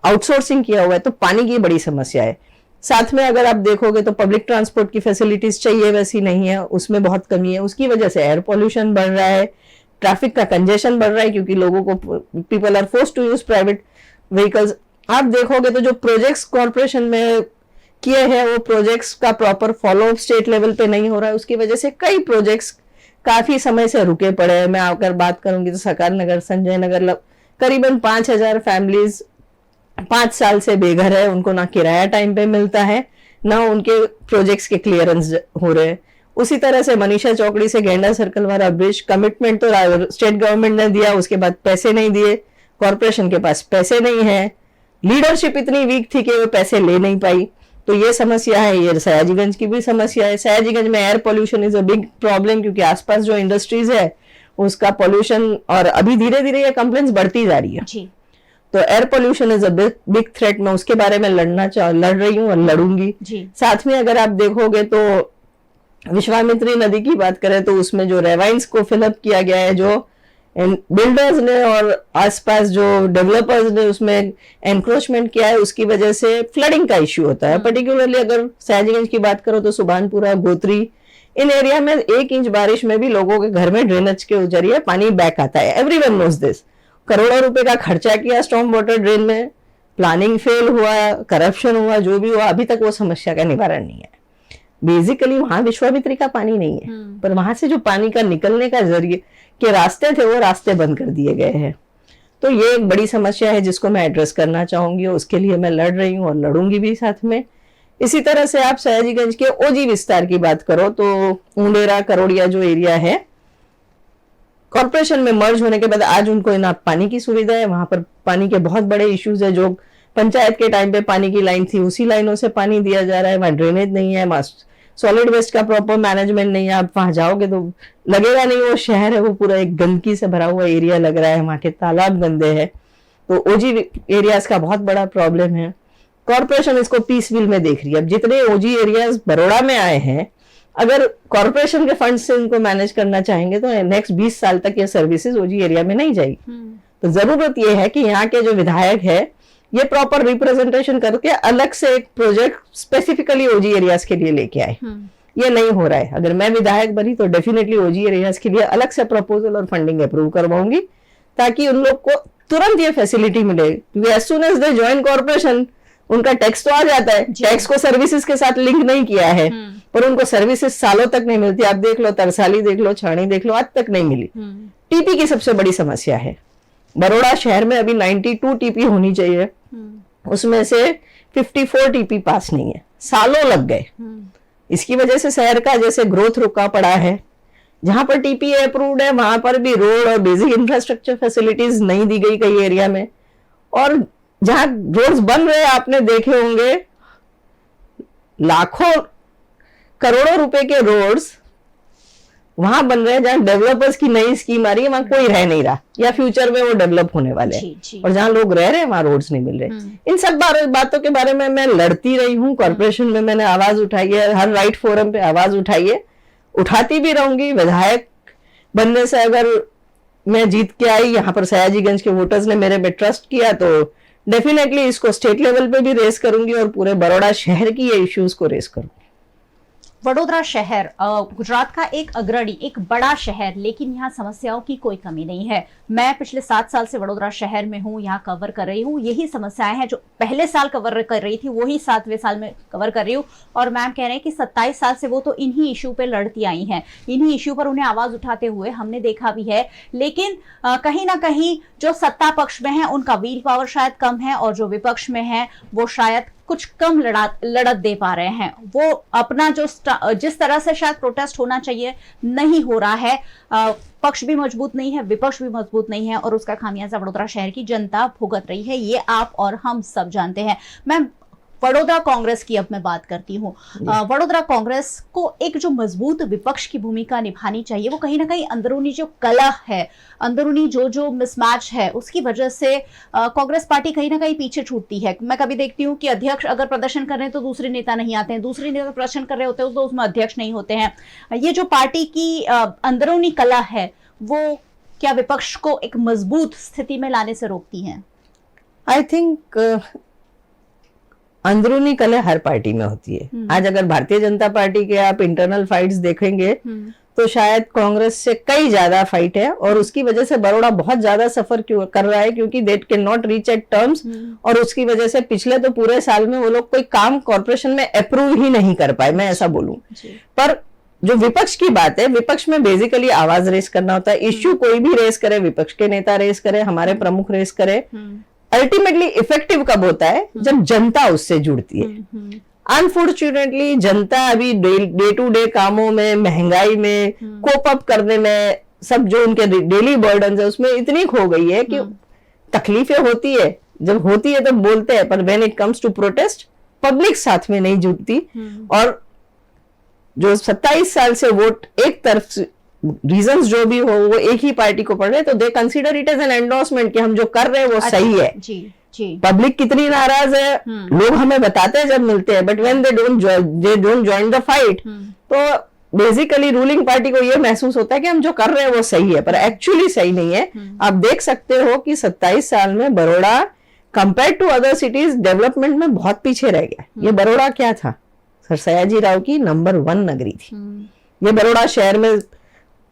[SPEAKER 6] आउटसोर्सिंग किया हुआ है। तो पानी की बड़ी समस्या है। साथ में अगर आप देखोगे तो पब्लिक ट्रांसपोर्ट की फैसिलिटीज चाहिए वैसी नहीं है, उसमें बहुत कमी है। उसकी वजह से एयर पॉल्यूशन बढ़ रहा है, ट्रैफिक का कंजेशन बढ़ रहा है, क्योंकि लोगों को people are forced to use private vehicles. आप देखोगे तो जो प्रोजेक्ट्स कॉर्पोरेशन में किए हैं वो प्रोजेक्ट्स का प्रॉपर फॉलोअप स्टेट लेवल पे नहीं हो रहा है। उसकी वजह से कई प्रोजेक्ट्स काफी समय से रुके पड़े हैं। मैं अगर बात करूंगी तो सरकार नगर, संजय नगर, करीबन 5000 फैमिलीज 5 साल से बेघर है। उनको ना किराया टाइम पे मिलता है, ना उनके प्रोजेक्ट्स के क्लियरेंस हो रहे। उसी तरह से मनीषा चौकड़ी से गेंडा सर्कल वाला ब्रिज, कमिटमेंट तो स्टेट गवर्नमेंट ने दिया, उसके बाद पैसे नहीं दिए, कॉर्पोरेशन के पास पैसे नहीं है, लीडरशिप इतनी वीक थी कि वो पैसे ले नहीं पाई। तो ये समस्या है। ये सयाजीगंज की भी समस्या है। सयाजीगंज में air pollution is a big problem, क्योंकि आसपास जो इंडस्ट्रीज है उसका पोल्यूशन, और अभी धीरे धीरे ये कंप्लेंट्स बढ़ती जा रही है। तो air pollution is a big threat. मैं उसके बारे में लड़ रही हूँ और लड़ूंगी। साथ में अगर आप देखोगे तो विश्वामित्री नदी की बात करें तो उसमें जो रेवाइंस को फिलअप किया गया है, जो बिल्डर्स ने और आसपास जो डेवलपर्स ने उसमें एनक्रोचमेंट किया है, उसकी वजह से फ्लडिंग का इश्यू होता है। पर्टिकुलरली अगर सयाजीगंज की बात करो तो सुभानपुरा, गोत्री, इन एरिया में 1 इंच बारिश में भी लोगों के घर में ड्रेनेज के जरिए पानी बैक आता है। Everyone knows this. करोड़ों रुपए का खर्चा किया स्टॉर्म वाटर ड्रेन में, प्लानिंग फेल हुआ, करप्शन हुआ, जो भी हुआ, अभी तक वो समस्या का निवारण नहीं है। बेसिकली वहां विश्वामित्री का पानी नहीं है, पर वहां से जो पानी का निकलने का जरिए के रास्ते थे वो रास्ते बंद कर दिए गए हैं। तो ये एक बड़ी समस्या है जिसको मैं एड्रेस करना चाहूंगी, और उसके लिए मैं लड़ रही हूँ और लड़ूंगी भी साथ में। इसी तरह से आप सयाजीगंज के ओजी विस्तार की बात करो तो ऊंडेरा, करोड़िया जो एरिया है, कॉर्पोरेशन में मर्ज होने के बाद आज उनको ना पानी की सुविधा है, वहां पर पानी के बहुत बड़े इश्यूज है। जो पंचायत के टाइम पे पानी की लाइन थी उसी लाइनों से पानी दिया जा रहा है, वहां ड्रेनेज नहीं है, सॉलिड वेस्ट का प्रॉपर मैनेजमेंट नहीं है। आप वहां जाओगे तो लगेगा नहीं वो शहर है, वो पूरा एक गंदगी से भरा हुआ एरिया लग रहा है, वहां के तालाब गंदे हैं। तो ओजी एरियाज का बहुत बड़ा प्रॉब्लम है। कॉर्पोरेशन इसको पीस व्हील में देख रही है। अब जितने ओजी एरियाज बड़ौदा में आए हैं, अगर कॉर्पोरेशन के फंड से इनको मैनेज करना चाहेंगे तो नेक्स्ट 20 साल तक ये सर्विसेज ओजी एरिया में नहीं जाएगी। तो जरूरत ये है कि यहाँ के जो विधायक है ये प्रॉपर रिप्रेजेंटेशन करके अलग से एक प्रोजेक्ट स्पेसिफिकली ओजी एरियाज के लिए लेके आए। ये नहीं हो रहा है। अगर मैं विधायक बनी तो डेफिनेटली ओजी एरियाज के लिए अलग से प्रपोजल और फंडिंग अप्रूव करवाऊंगी, ताकि उन लोग को तुरंत ये फैसिलिटी मिले। क्योंकि as soon as they join corporation उनका टैक्स तो आ जाता है, टैक्स को सर्विसेज के साथ लिंक नहीं किया है, पर उनको सर्विसेज सालों तक नहीं मिलती। आप देख लो, तरसाली देख लो, छाणी देख लो, आज तक नहीं मिली। टीपी की सबसे बड़ी समस्या है। बड़ौदा शहर में अभी 92 टीपी होनी चाहिए, उसमें से 54 टीपी पास नहीं है, सालों लग गए। इसकी वजह से शहर का जैसे ग्रोथ रुका पड़ा है, जहां पर टीपीए अप्रूव्ड है वहां पर भी रोड और बेसिक इंफ्रास्ट्रक्चर फैसिलिटीज नहीं दी गई कई एरिया में, और जहां रोड्स बन रहे हैं आपने देखे होंगे लाखों करोड़ों रुपए के रोड्स वहां बन रहे हैं जहां डेवलपर्स की नई स्कीम आ रही है, वहां कोई रह नहीं रहा या फ्यूचर में वो डेवलप होने वाले हैं, और जहां लोग रह रहे हैं वहां रोड्स नहीं मिल रहे। इन सब बातों के बारे में मैं लड़ती रही हूँ, कॉर्पोरेशन में मैंने आवाज उठाई है, हर राइट फोरम पे आवाज उठाई है, उठाती भी रहूंगी। विधायक बनने से अगर मैं जीत के आई, यहाँ पर सयाजीगंज के वोटर्स ने मेरे में ट्रस्ट किया, तो डेफिनेटली इसको स्टेट लेवल पे भी रेस करूंगी और पूरे बड़ौदा शहर की ये इश्यूज को रेस करूंगी।
[SPEAKER 13] वडोदरा शहर गुजरात का एक अग्रणी, एक बड़ा शहर, लेकिन यहाँ समस्याओं की कोई कमी नहीं है। मैं पिछले 7 साल से वडोदरा शहर में हूँ, यहाँ कवर कर रही हूँ। यही समस्याएं हैं जो पहले साल कवर कर रही थी, वही 7वें साल में कवर कर रही हूँ। और मैम कह रहे हैं कि 27 साल से वो तो इन्हीं इश्यू पे लड़ती आई हैं, इन्हीं इश्यू पर उन्हें आवाज उठाते हुए हमने देखा भी है। लेकिन कहीं ना कहीं जो सत्ता पक्ष में है उनका व्हील पावर शायद कम है, और जो विपक्ष में है वो शायद कुछ कम लड़त दे पा रहे हैं। वो अपना जो जिस तरह से शायद प्रोटेस्ट होना चाहिए नहीं हो रहा है। पक्ष भी मजबूत नहीं है, विपक्ष भी मजबूत नहीं है, और उसका खामियाजा वडोदरा शहर की जनता भुगत रही है। ये आप और हम सब जानते हैं। मैं वडोदरा कांग्रेस की अब मैं बात करती हूँ। वडोदरा कांग्रेस को एक जो मजबूत विपक्ष की भूमिका निभानी चाहिए, वो कहीं ना कहीं अंदरूनी जो कलह है, अंदरूनी जो मिसमैच है, उसकी वजह से कांग्रेस पार्टी कहीं ना कहीं पीछे छूटती है। मैं कभी देखती हूँ कि अध्यक्ष अगर प्रदर्शन कर रहे हैं तो दूसरे नेता नहीं आते हैं, दूसरे नेता प्रदर्शन कर रहे होते हैं तो उसमें अध्यक्ष नहीं होते हैं। ये जो पार्टी की अंदरूनी कलह है, वो क्या विपक्ष को एक मजबूत स्थिति में लाने से रोकती है?
[SPEAKER 6] आई थिंक अंदरूनी कलह हर पार्टी में होती है। आज अगर भारतीय जनता पार्टी के आप इंटरनल फाइट्स देखेंगे तो शायद कांग्रेस से कई ज्यादा फाइट है, और उसकी वजह से बड़ौदा बहुत ज्यादा सफर कर रहा है, क्योंकि they can not reach at terms, और उसकी वजह से पिछले तो पूरे साल में वो लोग कोई काम कॉर्पोरेशन में अप्रूव ही नहीं कर पाए, मैं ऐसा बोलूं। पर जो विपक्ष की बात है, विपक्ष में बेसिकली आवाज रेस करना होता है। इश्यू कोई भी रेस करे, विपक्ष के नेता रेस करे, हमारे प्रमुख रेस करे, अल्टीमेटली इफेक्टिव कब होता है? जब जनता उससे जुड़ती है। अनफॉर्चुनेटली जनता अभी डे टू डे कामों में, महंगाई में, कोप अप करने में, सब जो उनके डेली बर्डन है उसमें इतनी खो गई है कि तकलीफें होती है, जब होती है तो बोलते हैं, पर when it comes to protest public साथ में नहीं जुड़ती। और जो 27 साल से वोट एक तरफ से, रीजंस जो भी हो, वो एक ही पार्टी को पड़ रहे, तो they consider it as an endorsement कि हम जो कर रहे हैं वो सही है। पब्लिक कितनी नाराज है लोग हमें बताते हैं जब मिलते हैं, but when they don't join the fight, तो बेसिकली रूलिंग पार्टी को ये महसूस होता है कि हम जो कर रहे हैं वो सही है, पर एक्चुअली सही नहीं है। आप देख सकते हो कि 27 साल में Baroda compare to other cities development में बहुत पीछे रह गया। ये बड़ौदा क्या था? सर सयाजी राव की नंबर 1 नगरी थी। ये बड़ौदा शहर में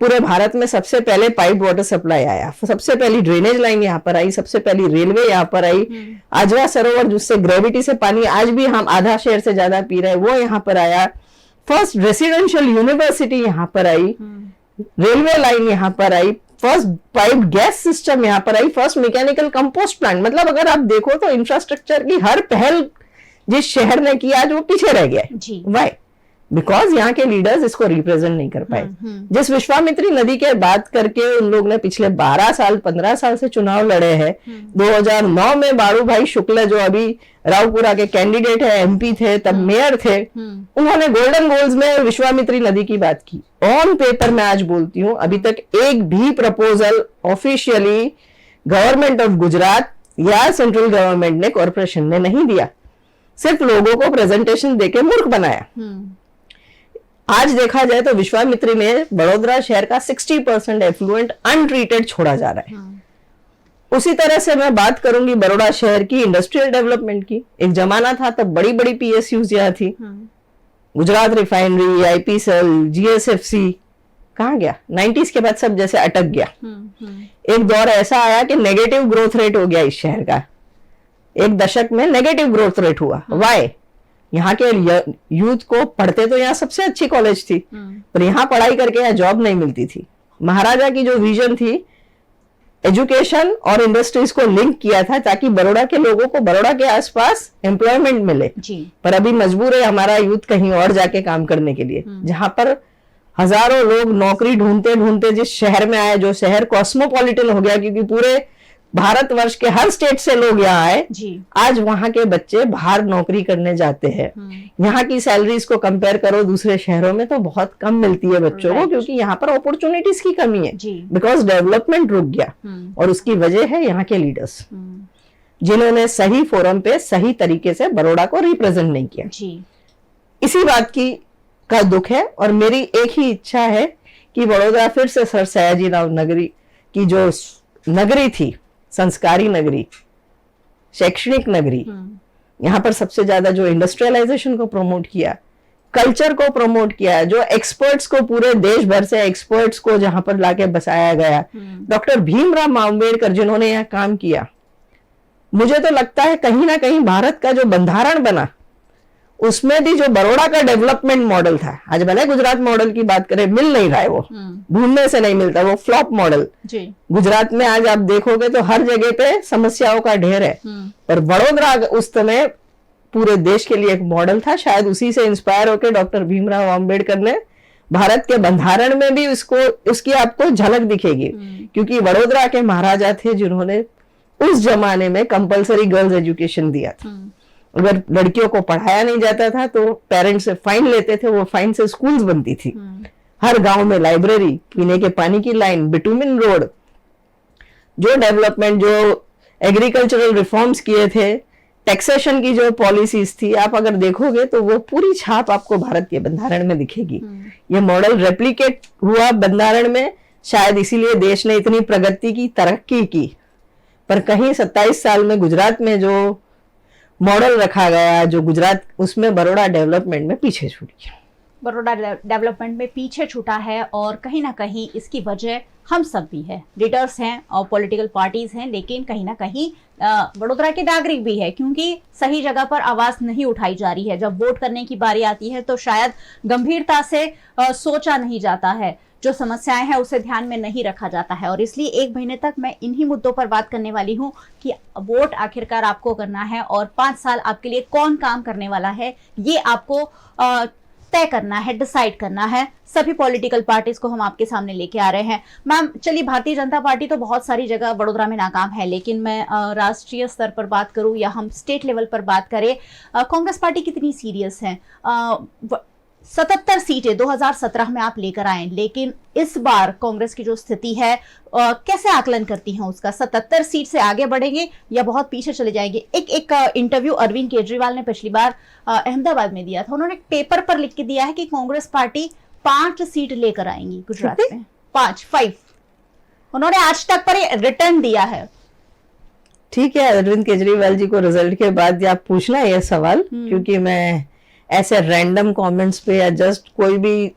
[SPEAKER 6] पूरे भारत में सबसे पहले पाइप वाटर सप्लाई आया, सबसे पहली ड्रेनेज लाइन यहाँ पर आई, सबसे पहली रेलवे यहाँ पर आई, आजवा सरोवर जिससे ग्रेविटी से पानी आज भी हम आधा शहर से ज्यादा पी रहे हैं वो यहाँ पर आया, फर्स्ट रेसिडेंशियल यूनिवर्सिटी यहाँ पर आई, रेलवे लाइन यहाँ पर आई, फर्स्ट पाइप गैस सिस्टम यहाँ पर आई, फर्स्ट मैकेनिकल कंपोस्ट प्लांट। मतलब अगर आप देखो तो इंफ्रास्ट्रक्चर की हर पहल जिस शहर ने की आज वो पीछे रह गया है। वाई? बिकॉज यहाँ के लीडर्स इसको रिप्रेजेंट नहीं कर पाए। जिस विश्वामित्री नदी के बात करके उन लोग ने पिछले 12 साल 15 साल से चुनाव लड़े हैं। 2009 में बारू भाई शुक्ला जो अभी रावपुरा के कैंडिडेट है, एमपी थे, तब मेयर थे, उन्होंने गोल्डन गोल्स में विश्वामित्री नदी की बात की। ऑन पेपर मैं आज बोलती हूँ अभी तक एक भी proposal officially government of Gujarat या सेंट्रल गवर्नमेंट ने कॉर्पोरेशन ने नहीं दिया, सिर्फ लोगों को प्रेजेंटेशन देके मूर्ख बनाया। आज देखा जाए तो विश्वामित्री में बड़ौदा शहर का 60% एफ्लुएंट अनट्रीटेड छोड़ा जा रहा है। उसी तरह से मैं बात करूंगी बड़ौदा शहर की इंडस्ट्रियल डेवलपमेंट की। एक जमाना था तब बड़ी बड़ी PSUs यहाँ थी, गुजरात रिफाइनरी, IPCL, GSFC, कहाँ गया? 90s के बाद सब जैसे अटक गया। एक दौर ऐसा आया कि नेगेटिव ग्रोथ रेट हो गया इस शहर का, एक दशक में नेगेटिव ग्रोथ रेट हुआ। वाई? यहाँ के यूथ को पढ़ते तो यहाँ सबसे अच्छी कॉलेज थी, पर यहाँ पढ़ाई करके यहाँ जॉब नहीं मिलती थी। महाराजा की जो विजन थी एजुकेशन और इंडस्ट्रीज को लिंक किया था ताकि बड़ौदा के लोगों को बड़ौदा के आसपास एम्प्लॉयमेंट मिले, पर अभी मजबूर है हमारा यूथ कहीं और जाके काम करने के लिए, जहां पर हजारों लोग नौकरी ढूंढते ढूंढते जिस शहर में आए, जो शहर कॉस्मोपॉलिटन हो गया क्योंकि पूरे भारतवर्ष के हर स्टेट से लोग यहाँ आए, आज वहां के बच्चे बाहर नौकरी करने जाते हैं। यहाँ की सैलरीज को कंपेयर करो दूसरे शहरों में तो बहुत कम मिलती है बच्चों को, क्योंकि यहाँ पर अपॉर्चुनिटीज की कमी है, बिकॉज डेवलपमेंट रुक गया। और उसकी वजह है यहाँ के लीडर्स, जिन्होंने सही फोरम पे सही तरीके से बड़ौदा को रिप्रेजेंट नहीं किया। इसी बात का दुख है और मेरी एक ही इच्छा है कि बड़ौदा फिर से सर सयाजीराव नगरी की जो नगरी थी, संस्कारी नगरी, शैक्षणिक नगरी, यहाँ पर सबसे ज्यादा जो इंडस्ट्रियलाइजेशन को प्रमोट किया, कल्चर को प्रमोट किया, जो एक्सपर्ट्स को पूरे देश भर से एक्सपर्ट्स को जहां पर लाके बसाया गया, डॉक्टर भीमराव अम्बेडकर जिन्होंने यहाँ काम किया, मुझे तो लगता है कहीं ना कहीं भारत का जो बंधारण बना उसमें भी जो बड़ौदा का डेवलपमेंट मॉडल था, आज भले गुजरात मॉडल की बात करें, मिल नहीं रहा है, वो ढूंढने से नहीं मिलता, वो फ्लॉप मॉडल। गुजरात में आज आप देखोगे तो हर जगह पे समस्याओं का ढेर है, पर बड़ौदा उस समय पूरे देश के लिए एक मॉडल था। शायद उसी से इंस्पायर होकर डॉक्टर भीमराव अम्बेडकर ने भारत के बंधारण में भी उसकी आपको झलक दिखेगी, क्योंकि बड़ौदा के महाराजा थे जिन्होंने उस जमाने में कंपलसरी गर्ल्स एजुकेशन दिया था। अगर लड़कियों को पढ़ाया नहीं जाता था तो पेरेंट्स से फाइन लेते थे, वो फाइन से स्कूल्स बनती थी, हर गांव में लाइब्रेरी, पीने के पानी की लाइन, बिटुमिन रोड, जो डेवलपमेंट, जो एग्रीकल्चरल रिफॉर्म्स किए थे, टैक्सेशन की जो पॉलिसीज थी, आप अगर देखोगे तो वो पूरी छाप आपको भारत के बंधारण में दिखेगी। ये मॉडल रेप्लिकेट हुआ बंधारण में, शायद इसीलिए देश ने इतनी प्रगति की, तरक्की की। पर कहीं 27 साल में गुजरात में जो मॉडल रखा गया, जो गुजरात, उसमें बड़ौदा डेवलपमेंट में पीछे छूट गया।
[SPEAKER 13] बड़ौदा डेवलपमेंट में पीछे छूटा है और कहीं ना कहीं इसकी वजह हम सब भी है, लीडर्स हैं और पॉलिटिकल पार्टीज हैं, लेकिन कहीं ना कहीं बड़ौदा के नागरिक भी है, क्योंकि सही जगह पर आवाज नहीं उठाई जा रही है। जब वोट करने की बारी आती है तो शायद गंभीरता से सोचा नहीं जाता है, जो समस्याएं हैं उसे ध्यान में नहीं रखा जाता है। और इसलिए 1 महीने तक मैं इन्हीं मुद्दों पर बात करने वाली हूं कि वोट आखिरकार आपको करना है और 5 साल आपके लिए कौन काम करने वाला है, ये आपको तय करना है, डिसाइड करना है। सभी पॉलिटिकल पार्टीज को हम आपके सामने लेके आ रहे हैं। मैम चलिए, भारतीय जनता पार्टी तो बहुत सारी जगह बड़ौदा में नाकाम है, लेकिन मैं राष्ट्रीय स्तर पर बात करूं या हम स्टेट लेवल पर बात करें, कांग्रेस पार्टी कितनी सीरियस है? 77 सीटें 2017 में आप लेकर आए, लेकिन इस बार कांग्रेस की जो स्थिति है कैसे आकलन करती हैं उसका? 77 सीट से आगे बढ़ेंगे या बहुत पीछे चले जाएंगे? एक इंटरव्यू अरविंद केजरीवाल ने पिछली बार अहमदाबाद में दिया था, उन्होंने पेपर पर लिख के दिया है कि कांग्रेस पार्टी 5 सीट लेकर आएंगी गुजरात में, 5 उन्होंने आज तक पर रिटर्न दिया है।
[SPEAKER 6] ठीक है, अरविंद केजरीवाल जी को रिजल्ट के बाद आप पूछना है ये सवाल, क्योंकि मैं ऐसे रैंडम कमेंट्स पे या जस्ट कोई भी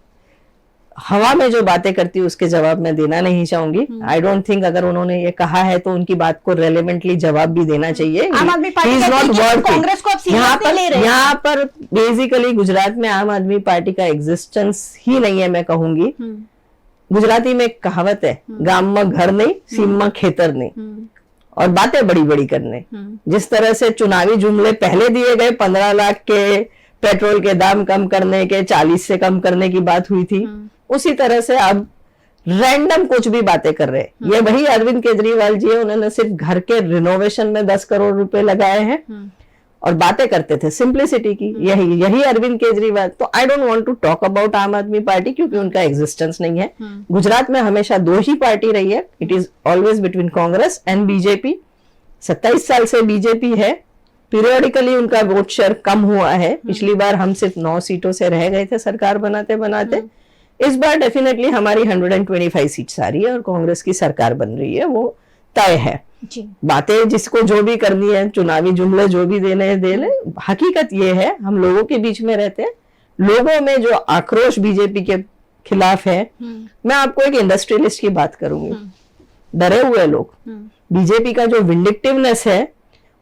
[SPEAKER 6] हवा में जो बातें करती है उसके जवाब मैं देना नहीं चाहूंगी। आई डोंट थिंक अगर उन्होंने ये कहा है तो उनकी बात को रेलेवेंटली जवाब भी देना चाहिए। यहाँ पर बेसिकली गुजरात में आम आदमी पार्टी का एग्जिस्टेंस ही नहीं है, मैं कहूंगी। गुजराती में एक कहावत है, गाम में घर नहीं, सीम में खेतर नहीं, और बातें बड़ी बड़ी करने। जिस तरह से चुनावी जुमले पहले दिए गए, 15 लाख के पेट्रोल के दाम कम करने के, 40 से कम करने की बात हुई थी, उसी तरह से अब रैंडम कुछ भी बातें कर रहे हैं। ये वही अरविंद केजरीवाल जी है, उन्होंने सिर्फ घर के रिनोवेशन में 10 करोड़ रुपए लगाए हैं और बातें करते थे सिंप्लिसिटी की। यही अरविंद केजरीवाल। तो I don't want to talk about Aam Aadmi party, क्योंकि उनका एग्जिस्टेंस नहीं है। गुजरात में हमेशा 2 ही पार्टी रही है, it is always between Congress and BJP. 27 साल से बीजेपी है, पीरियडिकली उनका वोट शेयर कम हुआ है। पिछली बार हम सिर्फ 9 सीटों से रह गए थे सरकार बनाते बनाते। इस बार डेफिनेटली हमारी 125 सीट्स आ रही है और कांग्रेस की सरकार बन रही है, वो तय है। बातें जिसको जो भी करनी है, चुनावी जुमले जो भी देने हैं दे ले। हकीकत ये है, हम लोगों के बीच में रहते हैं, लोगों में जो आक्रोश बीजेपी के खिलाफ है। मैं आपको एक इंडस्ट्रियलिस्ट की बात करूंगी, डरे हुए लोग, बीजेपी का जो विंडिक्टिवनेस है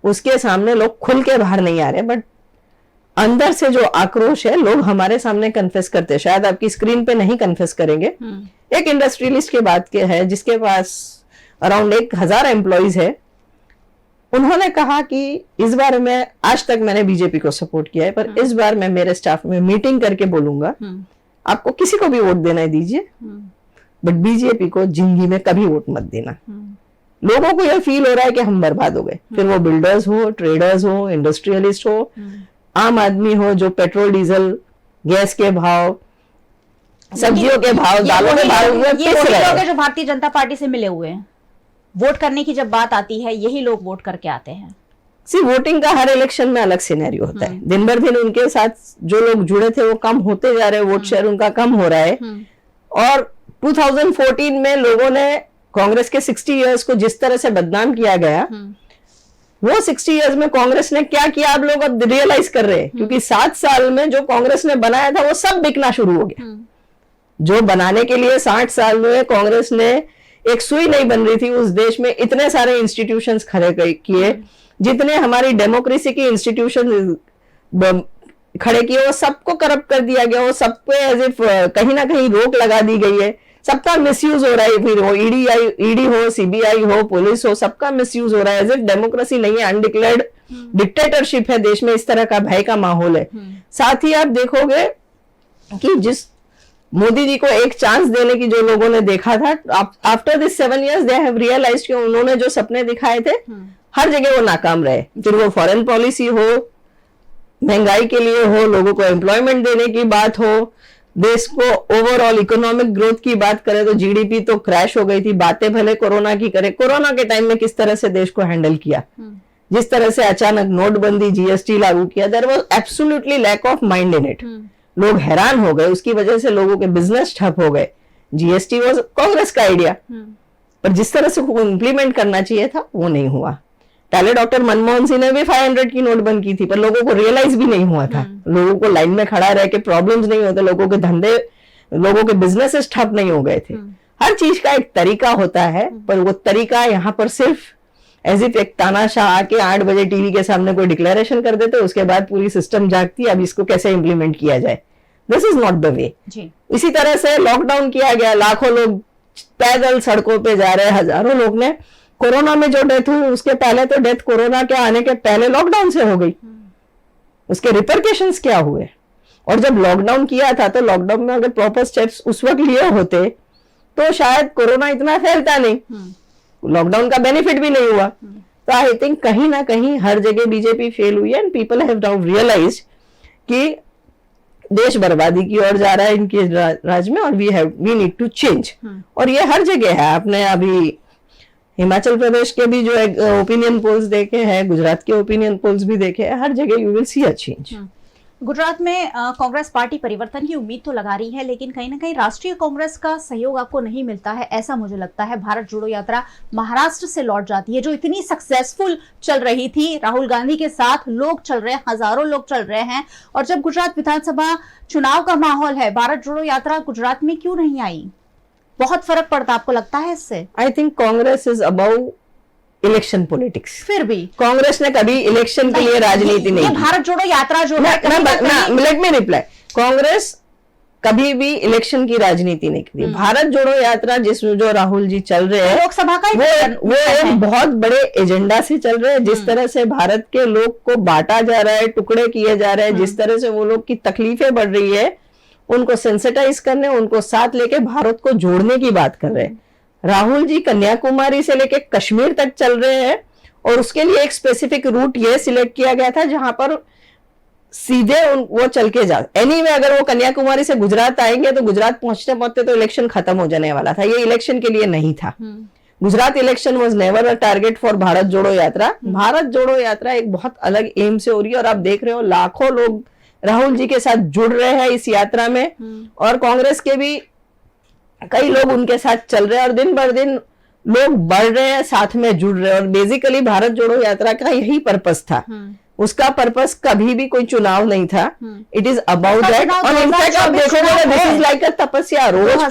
[SPEAKER 6] उसके सामने लोग खुल के बाहर नहीं आ रहे, बट अंदर से जो आक्रोश है लोग हमारे सामने कन्फेस करते हैं। शायद आपकी स्क्रीन पे नहीं कन्फेस करेंगे। एक इंडस्ट्रियलिस्ट के बात के है जिसके पास अराउंड 1000 एम्प्लॉइज है, उन्होंने कहा कि इस बार आज तक मैंने बीजेपी को सपोर्ट किया है, पर इस बार मैं मेरे स्टाफ में मीटिंग करके बोलूंगा आपको किसी को भी वोट देना दीजिए, बट बीजेपी को जिंदगी में कभी वोट मत देना। लोगों को यह फील हो रहा है कि हम बर्बाद हो गए, फिर वो बिल्डर्स हो, ट्रेडर्स हो, इंडस्ट्रियलिस्ट हो, आम आदमी हो, जो पेट्रोल डीजल गैस के भाव, सब्जियों के भाव, दालों के भाव,
[SPEAKER 13] ये वही लोग हैं जो भारतीय जनता पार्टी से मिले हुए हैं। वोट करने की जब बात आती है यही लोग वोट करके आते हैं।
[SPEAKER 6] वोटिंग का हर इलेक्शन में अलग सिनेरियो होता है। दिन भर दिन उनके साथ जो लोग जुड़े थे वो कम होते जा रहे हैं, वोट शेयर उनका कम हो रहा है। और 2014 में लोगों ने कांग्रेस के 60 इयर्स को जिस तरह से बदनाम किया गया, वो 60 इयर्स में कांग्रेस ने क्या किया आप लोग अब रियलाइज कर रहे हैं, क्योंकि 7 साल में जो कांग्रेस ने बनाया था वो सब बिकना शुरू हो गया। जो बनाने के लिए 60 साल में कांग्रेस ने एक सुई नहीं बन रही थी, उस देश में इतने सारे इंस्टीट्यूशंस खड़े किए, जितने हमारी डेमोक्रेसी की इंस्टीट्यूशन खड़े किए, वो सबको करप्ट कर दिया गया। वो सब पे एज इफ कहीं ना कहीं रोक लगा दी गई है, सबका मिसयूज हो रहा है। फिर वो ईडी हो, सीबीआई हो, पुलिस हो, सबका मिसयूज हो रहा है। एज इफ डेमोक्रेसी नहीं है, अनडिक्लेयर्ड डिक्टेटरशिप है देश में, इस तरह का भय का माहौल है। साथ ही आप देखोगे कि जिस मोदी जी को एक चांस देने की जो लोगों ने देखा था, after this 7 years they have realized कि उन्होंने जो सपने दिखाए थे हर जगह वो नाकाम रहे। फिर वो फॉरेन पॉलिसी हो, महंगाई के लिए हो, लोगों को एम्प्लॉयमेंट देने की बात हो, देश को ओवरऑल इकोनॉमिक ग्रोथ की बात करें तो जीडीपी तो क्रैश हो गई थी। बातें भले कोरोना की करें, कोरोना के टाइम में किस तरह से देश को हैंडल किया, जिस तरह से अचानक नोटबंदी, जीएसटी लागू किया, there was absolutely lack of mind in it. लोग हैरान हो गए, उसकी वजह से लोगों के बिजनेस ठप हो गए। जीएसटी वाज कांग्रेस का आइडिया, पर जिस तरह से इम्प्लीमेंट करना चाहिए था वो नहीं हुआ। पहले डॉक्टर मनमोहन सिंह ने भी 500 की नोट बंद की थी, पर लोगों को रियलाइज भी नहीं हुआ था। लोगों को लाइन में खड़ा रह के प्रॉब्लम्स नहीं होते, लोगों के धंधे, लोगों के बिजनेसेस ठप नहीं हो गए थे। हर चीज का एक तरीका होता है, पर वो तरीका यहाँ पर सिर्फ एज इफ एक तानाशाह आके 8 बजे टीवी के सामने कोई डिक्लेरेशन कर देते, उसके बाद पूरी सिस्टम जागती, अब इसको कैसे इंप्लीमेंट किया जाए। This is not the way. इसी तरह से लॉकडाउन किया गया, लाखों लोग पैदल सड़कों पे जा रहे हैं, हजारों लोग ने कोरोना में जो डेथ हुई, उसके पहले तो डेथ कोरोना के आने के पहले लॉकडाउन से हो गई। उसके रिपरकेशंस क्या हुए? और जब लॉकडाउन किया था तो लॉकडाउन में अगर प्रॉपर स्टेप्स उस वक्त लिए होते तो शायद कोरोना इतना फैलता नहीं, लॉकडाउन का बेनिफिट भी नहीं हुआ। तो आई थिंक कहीं ना कहीं हर जगह बीजेपी फेल हुई है and people have now realized कि देश बर्बादी की ओर जा रहा है इनके राज में, और वी नीड टू चेंज। और ये हर जगह है। आपने अभी हिमाचल प्रदेश के भी जो ओपिनियन पोल्स देखे हैं, गुजरात के ओपिनियन पोल्स भी देखे हैं, हर जगह you will see a change.
[SPEAKER 13] Gujarat में कांग्रेस पार्टी परिवर्तन की उम्मीद तो लगा रही है, लेकिन कहीं ना कहीं राष्ट्रीय कांग्रेस का सहयोग आपको नहीं मिलता है, ऐसा मुझे लगता है। भारत जोड़ो यात्रा महाराष्ट्र से लौट जाती है, जो इतनी सक्सेसफुल चल रही थी। राहुल गांधी के साथ लोग चल रहे हैं, हजारों लोग चल रहे हैं, और जब गुजरात विधानसभा चुनाव का माहौल है, भारत जोड़ो यात्रा गुजरात में क्यों नहीं आई? बहुत फर्क पड़ता आपको लगता है इससे?
[SPEAKER 6] I think Congress is about election politics.
[SPEAKER 13] फिर भी
[SPEAKER 6] कांग्रेस ने कभी इलेक्शन के लिए राजनीति नहीं की।
[SPEAKER 13] भारत जोड़ो यात्रा जो है,
[SPEAKER 6] लेट मी रिप्लाई, कांग्रेस कभी भी इलेक्शन की राजनीति नहीं की। भारत जोड़ो यात्रा जिसमें जो राहुल जी चल रहे हैं,
[SPEAKER 13] लोकसभा का
[SPEAKER 6] वो एक बहुत बड़े एजेंडा से चल रहे हैं। जिस तरह से भारत के लोग को बांटा जा रहा है, टुकड़े किए जा रहे हैं, जिस तरह से वो लोग की तकलीफें बढ़ रही है, उनको सेंसिटाइज करने, उनको साथ लेके भारत को जोड़ने की बात कर रहे हैं। राहुल जी कन्याकुमारी से लेके कश्मीर तक चल रहे हैं, और उसके लिए एक स्पेसिफिक रूट ये सिलेक्ट किया गया था जहां पर सीधे वो चल के जा। एनीवे अगर वो कन्याकुमारी से गुजरात आएंगे तो गुजरात पहुंचते पहुंचते तो इलेक्शन खत्म हो जाने वाला था। ये इलेक्शन के लिए नहीं था। Gujarat election was never a target for Bharat जोड़ो यात्रा। भारत जोड़ो यात्रा एक बहुत अलग एम से हो रही है, और आप देख रहे हो लाखों लोग राहुल जी के साथ जुड़ रहे हैं इस यात्रा में, और कांग्रेस के भी कई लोग उनके साथ चल रहे हैं, और दिन भर दिन लोग बढ़ रहे हैं, साथ में जुड़ रहे हैं। और बेसिकली भारत जोड़ो यात्रा का यही पर्पस था। उसका पर्पस कभी भी कोई चुनाव नहीं था। It is about that. और इनफैक्ट आप देखोगे दिस इज लाइक अ तपस्या। रोज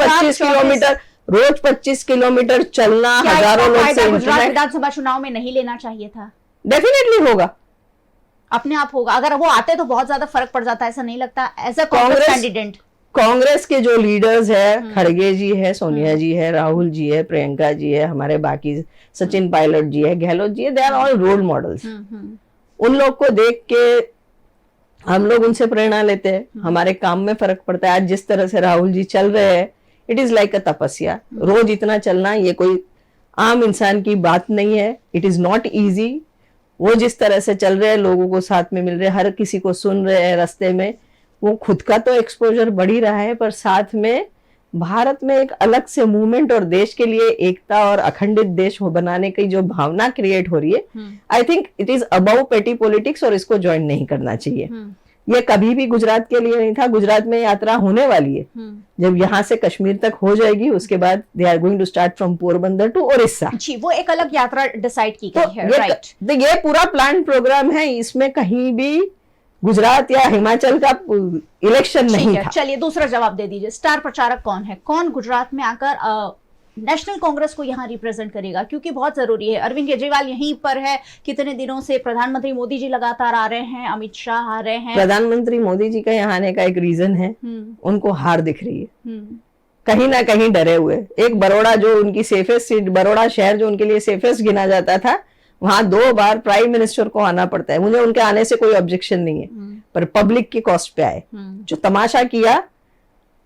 [SPEAKER 6] 25 किलोमीटर चलना, हजारों लोग से
[SPEAKER 13] गुजरात विधानसभा चुनाव में नहीं लेना चाहिए था?
[SPEAKER 6] डेफिनेटली होगा,
[SPEAKER 13] अपने आप होगा। अगर वो आते तो बहुत ज्यादा फर्क पड़ जाता है, ऐसा नहीं लगता? As a Congress candidate
[SPEAKER 6] Congress के जो लीडर्स है, खड़गे जी है, सोनिया जी है, राहुल जी है, प्रियंका जी है, हमारे बाकी सचिन पायलट जी है, गहलोत जी है, they are all role models. उन लोग को देख के हम लोग उनसे प्रेरणा लेते हैं, हमारे काम में फर्क पड़ता है। आज जिस तरह से राहुल जी चल रहे हैं, इट इज लाइक अ तपस्या। रोज इतना चलना ये कोई आम इंसान की बात नहीं है, इट इज नॉट इजी। वो जिस तरह से चल रहे हैं, लोगों को साथ में मिल रहे हैं, हर किसी को सुन रहे हैं रास्ते में, वो खुद का तो एक्सपोजर बढ़ ही रहा है, पर साथ में भारत में एक अलग से मूवमेंट और देश के लिए एकता और अखंडित देश बनाने की जो भावना क्रिएट हो रही है, I think it is about petty politics, और इसको ज्वाइन नहीं करना चाहिए। ये कभी भी गुजरात के लिए नहीं था। गुजरात में यात्रा होने वाली है, जब यहाँ से कश्मीर तक हो जाएगी, उसके बाद they are going to start from Porbandar to Odisha.
[SPEAKER 13] जी, वो एक अलग यात्रा डिसाइड की गई है, राइट।
[SPEAKER 6] ये पूरा प्लान प्रोग्राम है, इसमें कहीं भी गुजरात या हिमाचल का इलेक्शन नहीं था।
[SPEAKER 13] चलिए दूसरा जवाब दे दीजिए, स्टार प्रचारक कौन है? कौन गुजरात में आकर नेशनल कांग्रेस को यहाँ रिप्रेजेंट करेगा? क्योंकि बहुत जरूरी है। अरविंद केजरीवाल यहीं पर है, कितने दिनों से प्रधानमंत्री मोदी जी लगातार आ रहे हैं, अमित शाह आ रहे हैं।
[SPEAKER 6] प्रधानमंत्री मोदी जी का यहाँ आने का एक रीजन है, उनको हार दिख रही है, कहीं ना कहीं डरे हुए। एक बड़ौदा जो उनकी सेफेस्ट सीट, बड़ौदा शहर जो उनके लिए सेफेस्ट गिना जाता था, वहां 2 बार प्राइम मिनिस्टर को आना पड़ता है। मुझे उनके आने से कोई ऑब्जेक्शन नहीं है, पर पब्लिक की कॉस्ट पे आए। जो तमाशा किया,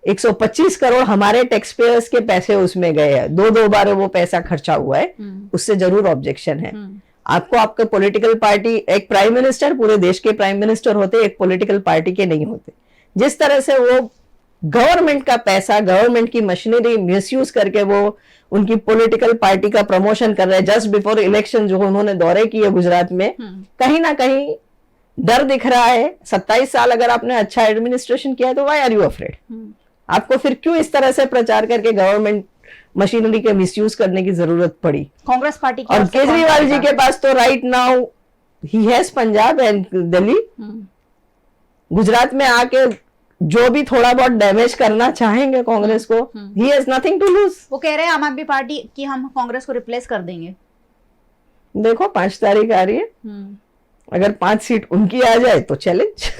[SPEAKER 6] 125 करोड़ हमारे टैक्स पेयर्स के पैसे उसमें गए हैं, 2 बार वो पैसा खर्चा हुआ है, उससे जरूर ऑब्जेक्शन है। आपको आपके पॉलिटिकल पार्टी, एक प्राइम मिनिस्टर पूरे देश के प्राइम मिनिस्टर होते, एक पॉलिटिकल पार्टी के नहीं होते। जिस तरह से वो गवर्नमेंट का पैसा, गवर्नमेंट की मशीनरी मिसयूज करके वो उनकी पॉलिटिकल पार्टी का प्रमोशन कर रहे हैं, जस्ट बिफोर इलेक्शन जो उन्होंने दौरे किए गुजरात में, कहीं ना कहीं डर दिख रहा है। 27 साल अगर आपने अच्छा एडमिनिस्ट्रेशन किया है तो व्हाई आर यू अफ्रेड? आपको फिर क्यों इस तरह से प्रचार करके गवर्नमेंट मशीनरी के मिसयूज करने की जरूरत पड़ी?
[SPEAKER 13] कांग्रेस पार्टी की
[SPEAKER 6] और केजरीवाल जी के पास तो right now he has Punjab and Delhi. Gujarat में आके जो भी थोड़ा बहुत डैमेज करना चाहेंगे कांग्रेस को, he has nothing to lose.
[SPEAKER 13] वो कह रहे हैं आम आदमी पार्टी की हम कांग्रेस को रिप्लेस कर देंगे।
[SPEAKER 6] देखो 5 तारीख आ रही है, अगर 5 सीट उनकी आ जाए तो चैलेंज।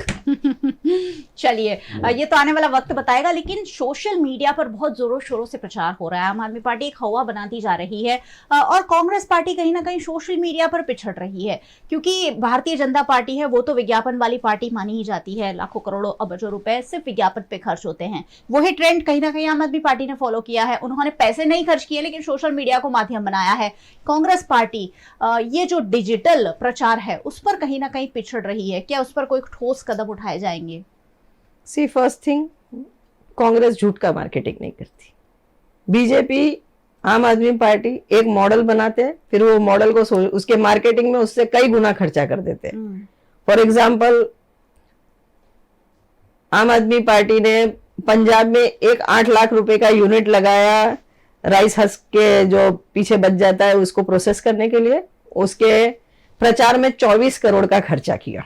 [SPEAKER 13] चलिए, ये तो आने वाला वक्त बताएगा, लेकिन सोशल मीडिया पर बहुत जोरों शोरों से प्रचार हो रहा है। आम आदमी पार्टी एक हवा बनाती जा रही है और कांग्रेस पार्टी कहीं ना कहीं सोशल मीडिया पर पिछड़ रही है, क्योंकि भारतीय जनता पार्टी है वो तो विज्ञापन वाली पार्टी मानी ही जाती है। लाखों करोड़ों अरबों रुपए सिर्फ विज्ञापन पे खर्च होते हैं। वही ट्रेंड कहीं ना कहीं आम आदमी पार्टी ने फॉलो किया है। उन्होंने पैसे नहीं खर्च किए, लेकिन सोशल मीडिया को माध्यम बनाया है। कांग्रेस पार्टी ये जो डिजिटल प्रचार है उस पर कहीं ना कहीं पिछड़ रही है। क्या उस पर कोई ठोस कदम उठाए जाएंगे?
[SPEAKER 6] सी फर्स्ट थिंग, कांग्रेस झूठ का मार्केटिंग नहीं करती। बीजेपी, आम आदमी पार्टी एक मॉडल बनाते हैं, फिर वो मॉडल को उसके मार्केटिंग में उससे कई गुना खर्चा कर देते हैं। फॉर एग्जाम्पल, आम आदमी पार्टी ने पंजाब में एक 8 लाख रुपए का यूनिट लगाया राइस हस्क के जो पीछे बच जाता है उसको प्रोसेस करने के लिए। उसके प्रचार में 24 करोड़ का खर्चा किया।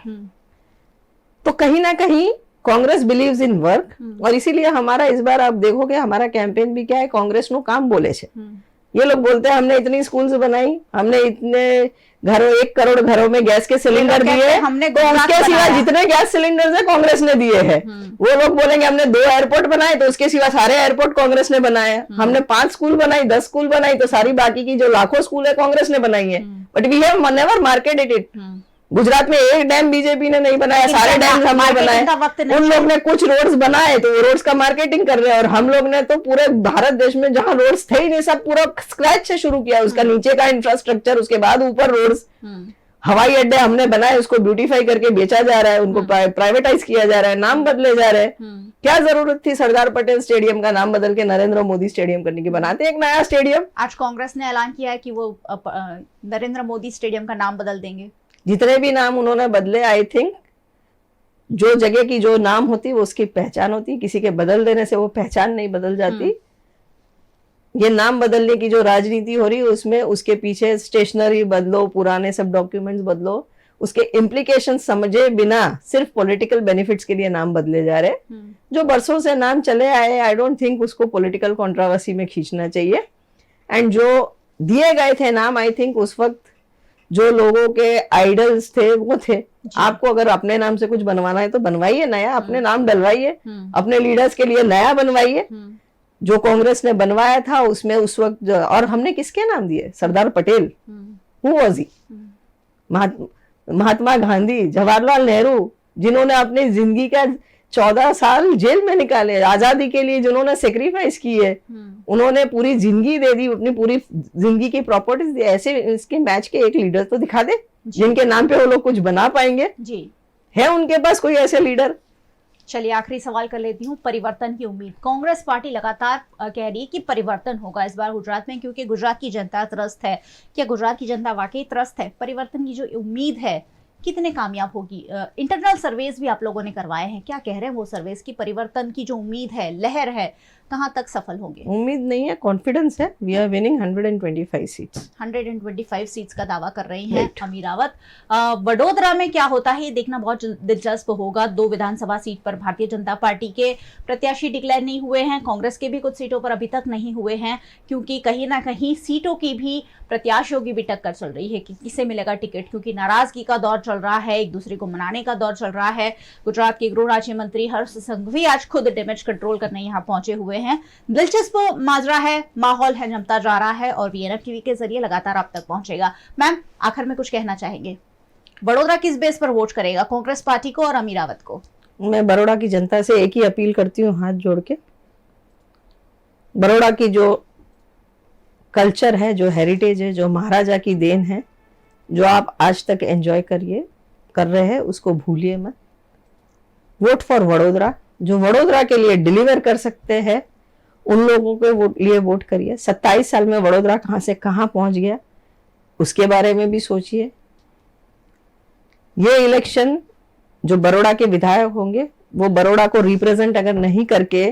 [SPEAKER 6] तो कहीं ना कहीं कांग्रेस बिलीव्स इन वर्क, और इसीलिए हमारा इस बार आप देखोगे हमारा कैंपेन भी क्या है, कांग्रेस नो काम बोले छे। ये लोग बोलते हैं हमने इतनी स्कूल्स बनाई, हमने इतने घरों 1 करोड़ घरों में गैस के सिलेंडर दिए, तो उसके सिवा जितने गैस सिलेंडर है कांग्रेस ने दिए हैं। वो लोग बोलेंगे हमने 2 एयरपोर्ट बनाए, तो उसके सिवा सारे एयरपोर्ट कांग्रेस ने बनाए। हमने 5 स्कूल बनाई, 10 स्कूल बनाई, तो सारी बाकी की जो लाखों स्कूल है कांग्रेस ने बनाई है। But we have never marketed it. Gujarat में एक डैम बीजेपी ने नहीं बनाया, सारे डैम हमने बनाए। उन लोग ने कुछ रोड्स बनाए तो वो रोड्स का मार्केटिंग कर रहे हैं, और हम लोग ने तो पूरे भारत देश में जहां रोड्स थे ही नहीं, सब पूरा स्क्रैच से शुरू किया। उसका नीचे का इंफ्रास्ट्रक्चर, उसके बाद ऊपर रोड्स, हवाई अड्डे हमने बनाए, उसको ब्यूटीफाई करके बेचा जा रहा है, उनको प्राइवेटाइज किया जा रहा है, नाम बदले जा रहे हैं। क्या जरूरत थी सरदार पटेल स्टेडियम का नाम बदल के नरेंद्र मोदी स्टेडियम करने की? बनाते एक नया स्टेडियम।
[SPEAKER 13] आज कांग्रेस ने ऐलान किया है कि वो नरेंद्र मोदी स्टेडियम का नाम बदल देंगे।
[SPEAKER 6] जितने भी नाम उन्होंने बदले, आई थिंक जो जगह की जो नाम होती वो उसकी पहचान होती, किसी के बदल देने से वो पहचान नहीं बदल जाती। ये नाम बदलने की जो राजनीति हो रही है उसमें उसके पीछे स्टेशनरी बदलो, पुराने सब डॉक्यूमेंट्स बदलो, उसके इम्प्लीकेशन समझे बिना सिर्फ पॉलिटिकल बेनिफिट्स के लिए नाम बदले जा रहे। जो बरसों से नाम चले आए, आई डोंट थिंक उसको पॉलिटिकल कंट्रोवर्सी में खींचना चाहिए। एंड जो दिए गए थे नाम, आई थिंक उस वक्त जो लोगों के आइडल्स थे वो थे। आपको अगर अपने नाम से कुछ बनवाना है तो बनवाइए नया, अपने नाम डलवाइए, अपने लीडर्स के लिए नया बनवाइए। जो कांग्रेस ने बनवाया था उसमें उस वक्त, और हमने किसके नाम दिए? Sardar Patel, who was he? Mahatma Gandhi, Jawaharlal Nehru, जिन्होंने अपनी जिंदगी का 14 साल जेल में निकाले, आजादी के लिए जिन्होंने सेक्रीफाइस की है, उन्होंने पूरी जिंदगी दे दी, अपनी पूरी जिंदगी की प्रॉपर्टीज दी। ऐसे इसके मैच के एक लीडर तो दिखा दे जिनके नाम पे वो लोग कुछ बना पाएंगे।
[SPEAKER 13] जी,
[SPEAKER 6] है उनके पास कोई ऐसे लीडर?
[SPEAKER 13] चलिए आखिरी सवाल कर लेती हूँ। परिवर्तन की उम्मीद, कांग्रेस पार्टी लगातार कह रही है कि परिवर्तन होगा इस बार गुजरात में, क्योंकि गुजरात की जनता त्रस्त है। क्या गुजरात की जनता वाकई त्रस्त है? परिवर्तन की जो उम्मीद है कितने कामयाब होगी? इंटरनल सर्वेस भी आप लोगों ने करवाए हैं, क्या कह रहे हैं वो सर्वेस की परिवर्तन की जो उम्मीद है, लहर है, कहां तक सफल होंगे?
[SPEAKER 6] उम्मीद नहीं है, कॉन्फिडेंस है। We are winning 125 seats.
[SPEAKER 13] 125 seats का दावा कर रही हैं अमीरावत। वडोदरा में क्या होता है ये देखना बहुत दिलचस्प होगा। 2 विधानसभा सीट पर भारतीय जनता पार्टी के प्रत्याशी डिक्लेयर नहीं हुए हैं, कांग्रेस के भी कुछ सीटों पर अभी तक नहीं हुए हैं, क्योंकि कहीं ना कहीं सीटों की भी, प्रत्याशियों की भी टक्कर चल रही है कि किसे मिलेगा टिकट, क्योंकि नाराजगी का दौर चल रहा है, एक दूसरे को मनाने का दौर चल रहा है। गुजरात के गृह राज्य मंत्री हर्ष संघवी आज खुद डैमेज कंट्रोल करने यहाँ पहुंचे हुए हैं। दिलचस्प माजरा है, माहौल है जमता जा रहा है और वीएनएम टीवी के जरिए लगातार आप तक पहुंचेगा। मैम, आखिर में कुछ कहना चाहेंगे? बड़ोदरा किस बेस पर वोट करेगा, कांग्रेस पार्टी को और अमीरावत को?
[SPEAKER 6] मैं बड़ोड़ा की जनता से एक ही अपील करती हूँ हाथ जोड़ के, बड़ोड़ा की जो कल्चर है, जो हेरिटेज है, जो महाराजा की देन है, जो आप आज तक एंजॉय कर रहे हैं, उसको भूलिए मत। Vote for Vadodara. जो वडोदरा के लिए डिलीवर कर सकते हैं उन लोगों के लिए वोट करिए। 27 साल में वडोदरा कहां से कहां पहुंच गया उसके बारे में भी सोचिए। ये इलेक्शन जो बड़ोड़ा के विधायक होंगे वो बड़ोड़ा को रिप्रेजेंट अगर नहीं करके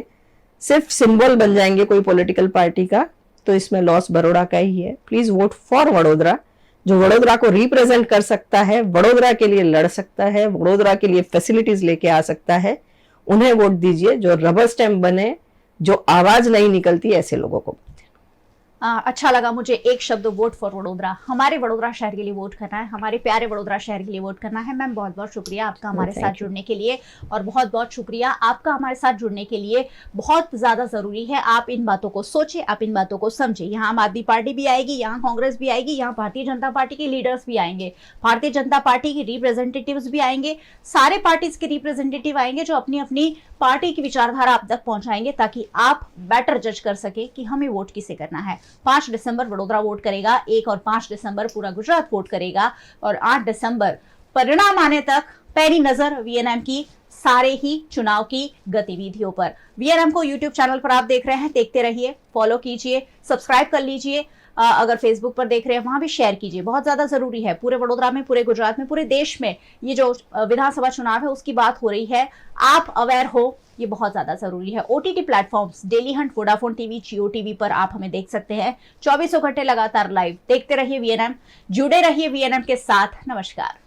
[SPEAKER 6] सिर्फ सिंबल बन जाएंगे कोई पॉलिटिकल पार्टी का, तो इसमें लॉस बड़ोड़ा का ही है। Please vote for Vadodara. जो वडोदरा को रिप्रेजेंट कर सकता है, वडोदरा के लिए लड़ सकता है, वडोदरा के लिए फैसिलिटीज लेके आ सकता है, उन्हें वोट दीजिए। जो रबर स्टैम्प बने, जो आवाज नहीं निकलती, ऐसे लोगों को।
[SPEAKER 13] अच्छा लगा मुझे एक शब्द, वोट फॉर वडोदरा। हमारे वडोदरा शहर के लिए वोट करना है, हमारे प्यारे वडोदरा शहर के लिए वोट करना है। मैम, बहुत बहुत शुक्रिया आपका हमारे साथ जुड़ने के लिए, और बहुत बहुत शुक्रिया आपका हमारे साथ जुड़ने के लिए। बहुत ज्यादा जरूरी है आप इन बातों को सोचें, आप इन बातों को समझें। यहाँ आम आदमी पार्टी भी आएगी, यहाँ कांग्रेस भी आएगी, यहाँ भारतीय जनता पार्टी के लीडर्स भी आएंगे, भारतीय जनता पार्टी के रिप्रेजेंटेटिव्स भी आएंगे, सारे पार्टीज के रिप्रेजेंटेटिव आएंगे जो अपनी अपनी पार्टी की विचारधारा आप तक पहुंचाएंगे, ताकि आप बेटर जज कर सके कि हमें वोट किसे करना है। 5 दिसंबर वडोदरा वोट करेगा, 1 और 5 दिसंबर पूरा गुजरात वोट करेगा, और 8 दिसंबर परिणाम आने तक पैनी नजर वीएनएम की सारे ही चुनाव की गतिविधियों पर। वीएनएम को यूट्यूब चैनल पर आप देख रहे हैं, देखते रहिए, फॉलो कीजिए, सब्सक्राइब कर लीजिए। अगर फेसबुक पर देख रहे हैं वहां भी शेयर कीजिए, बहुत ज्यादा जरूरी है। पूरे वडोदरा में, पूरे गुजरात में, पूरे देश में ये जो विधानसभा चुनाव है उसकी बात हो रही है, आप अवेयर हो, ये बहुत ज्यादा जरूरी है। OTT platforms Daily Hunt, Vodafone TV, Jio TV पर आप हमें देख सकते हैं 24 घंटे लगातार लाइव। देखते रहिए वीएनएम, जुड़े रहिए वीएनएम के साथ। नमस्कार।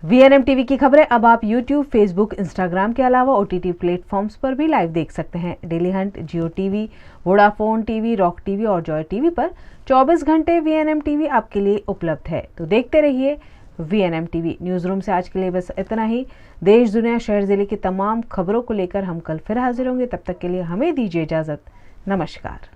[SPEAKER 1] वीएनएम टीवी की खबरें अब आप यूट्यूब, फेसबुक, इंस्टाग्राम के अलावा ओटीटी प्लेटफॉर्म्स पर भी लाइव देख सकते हैं। Daily Hunt, Jio TV, Vodafone TV, Rock TV और जॉय टीवी पर 24 घंटे वीएनएम टीवी आपके लिए उपलब्ध है। तो देखते रहिए वीएनएम टीवी। न्यूज़ रूम से आज के लिए बस इतना ही। देश, दुनिया, शहर, जिले की तमाम खबरों को लेकर हम कल फिर हाजिर होंगे। तब तक के लिए हमें दीजिए इजाज़त। नमस्कार।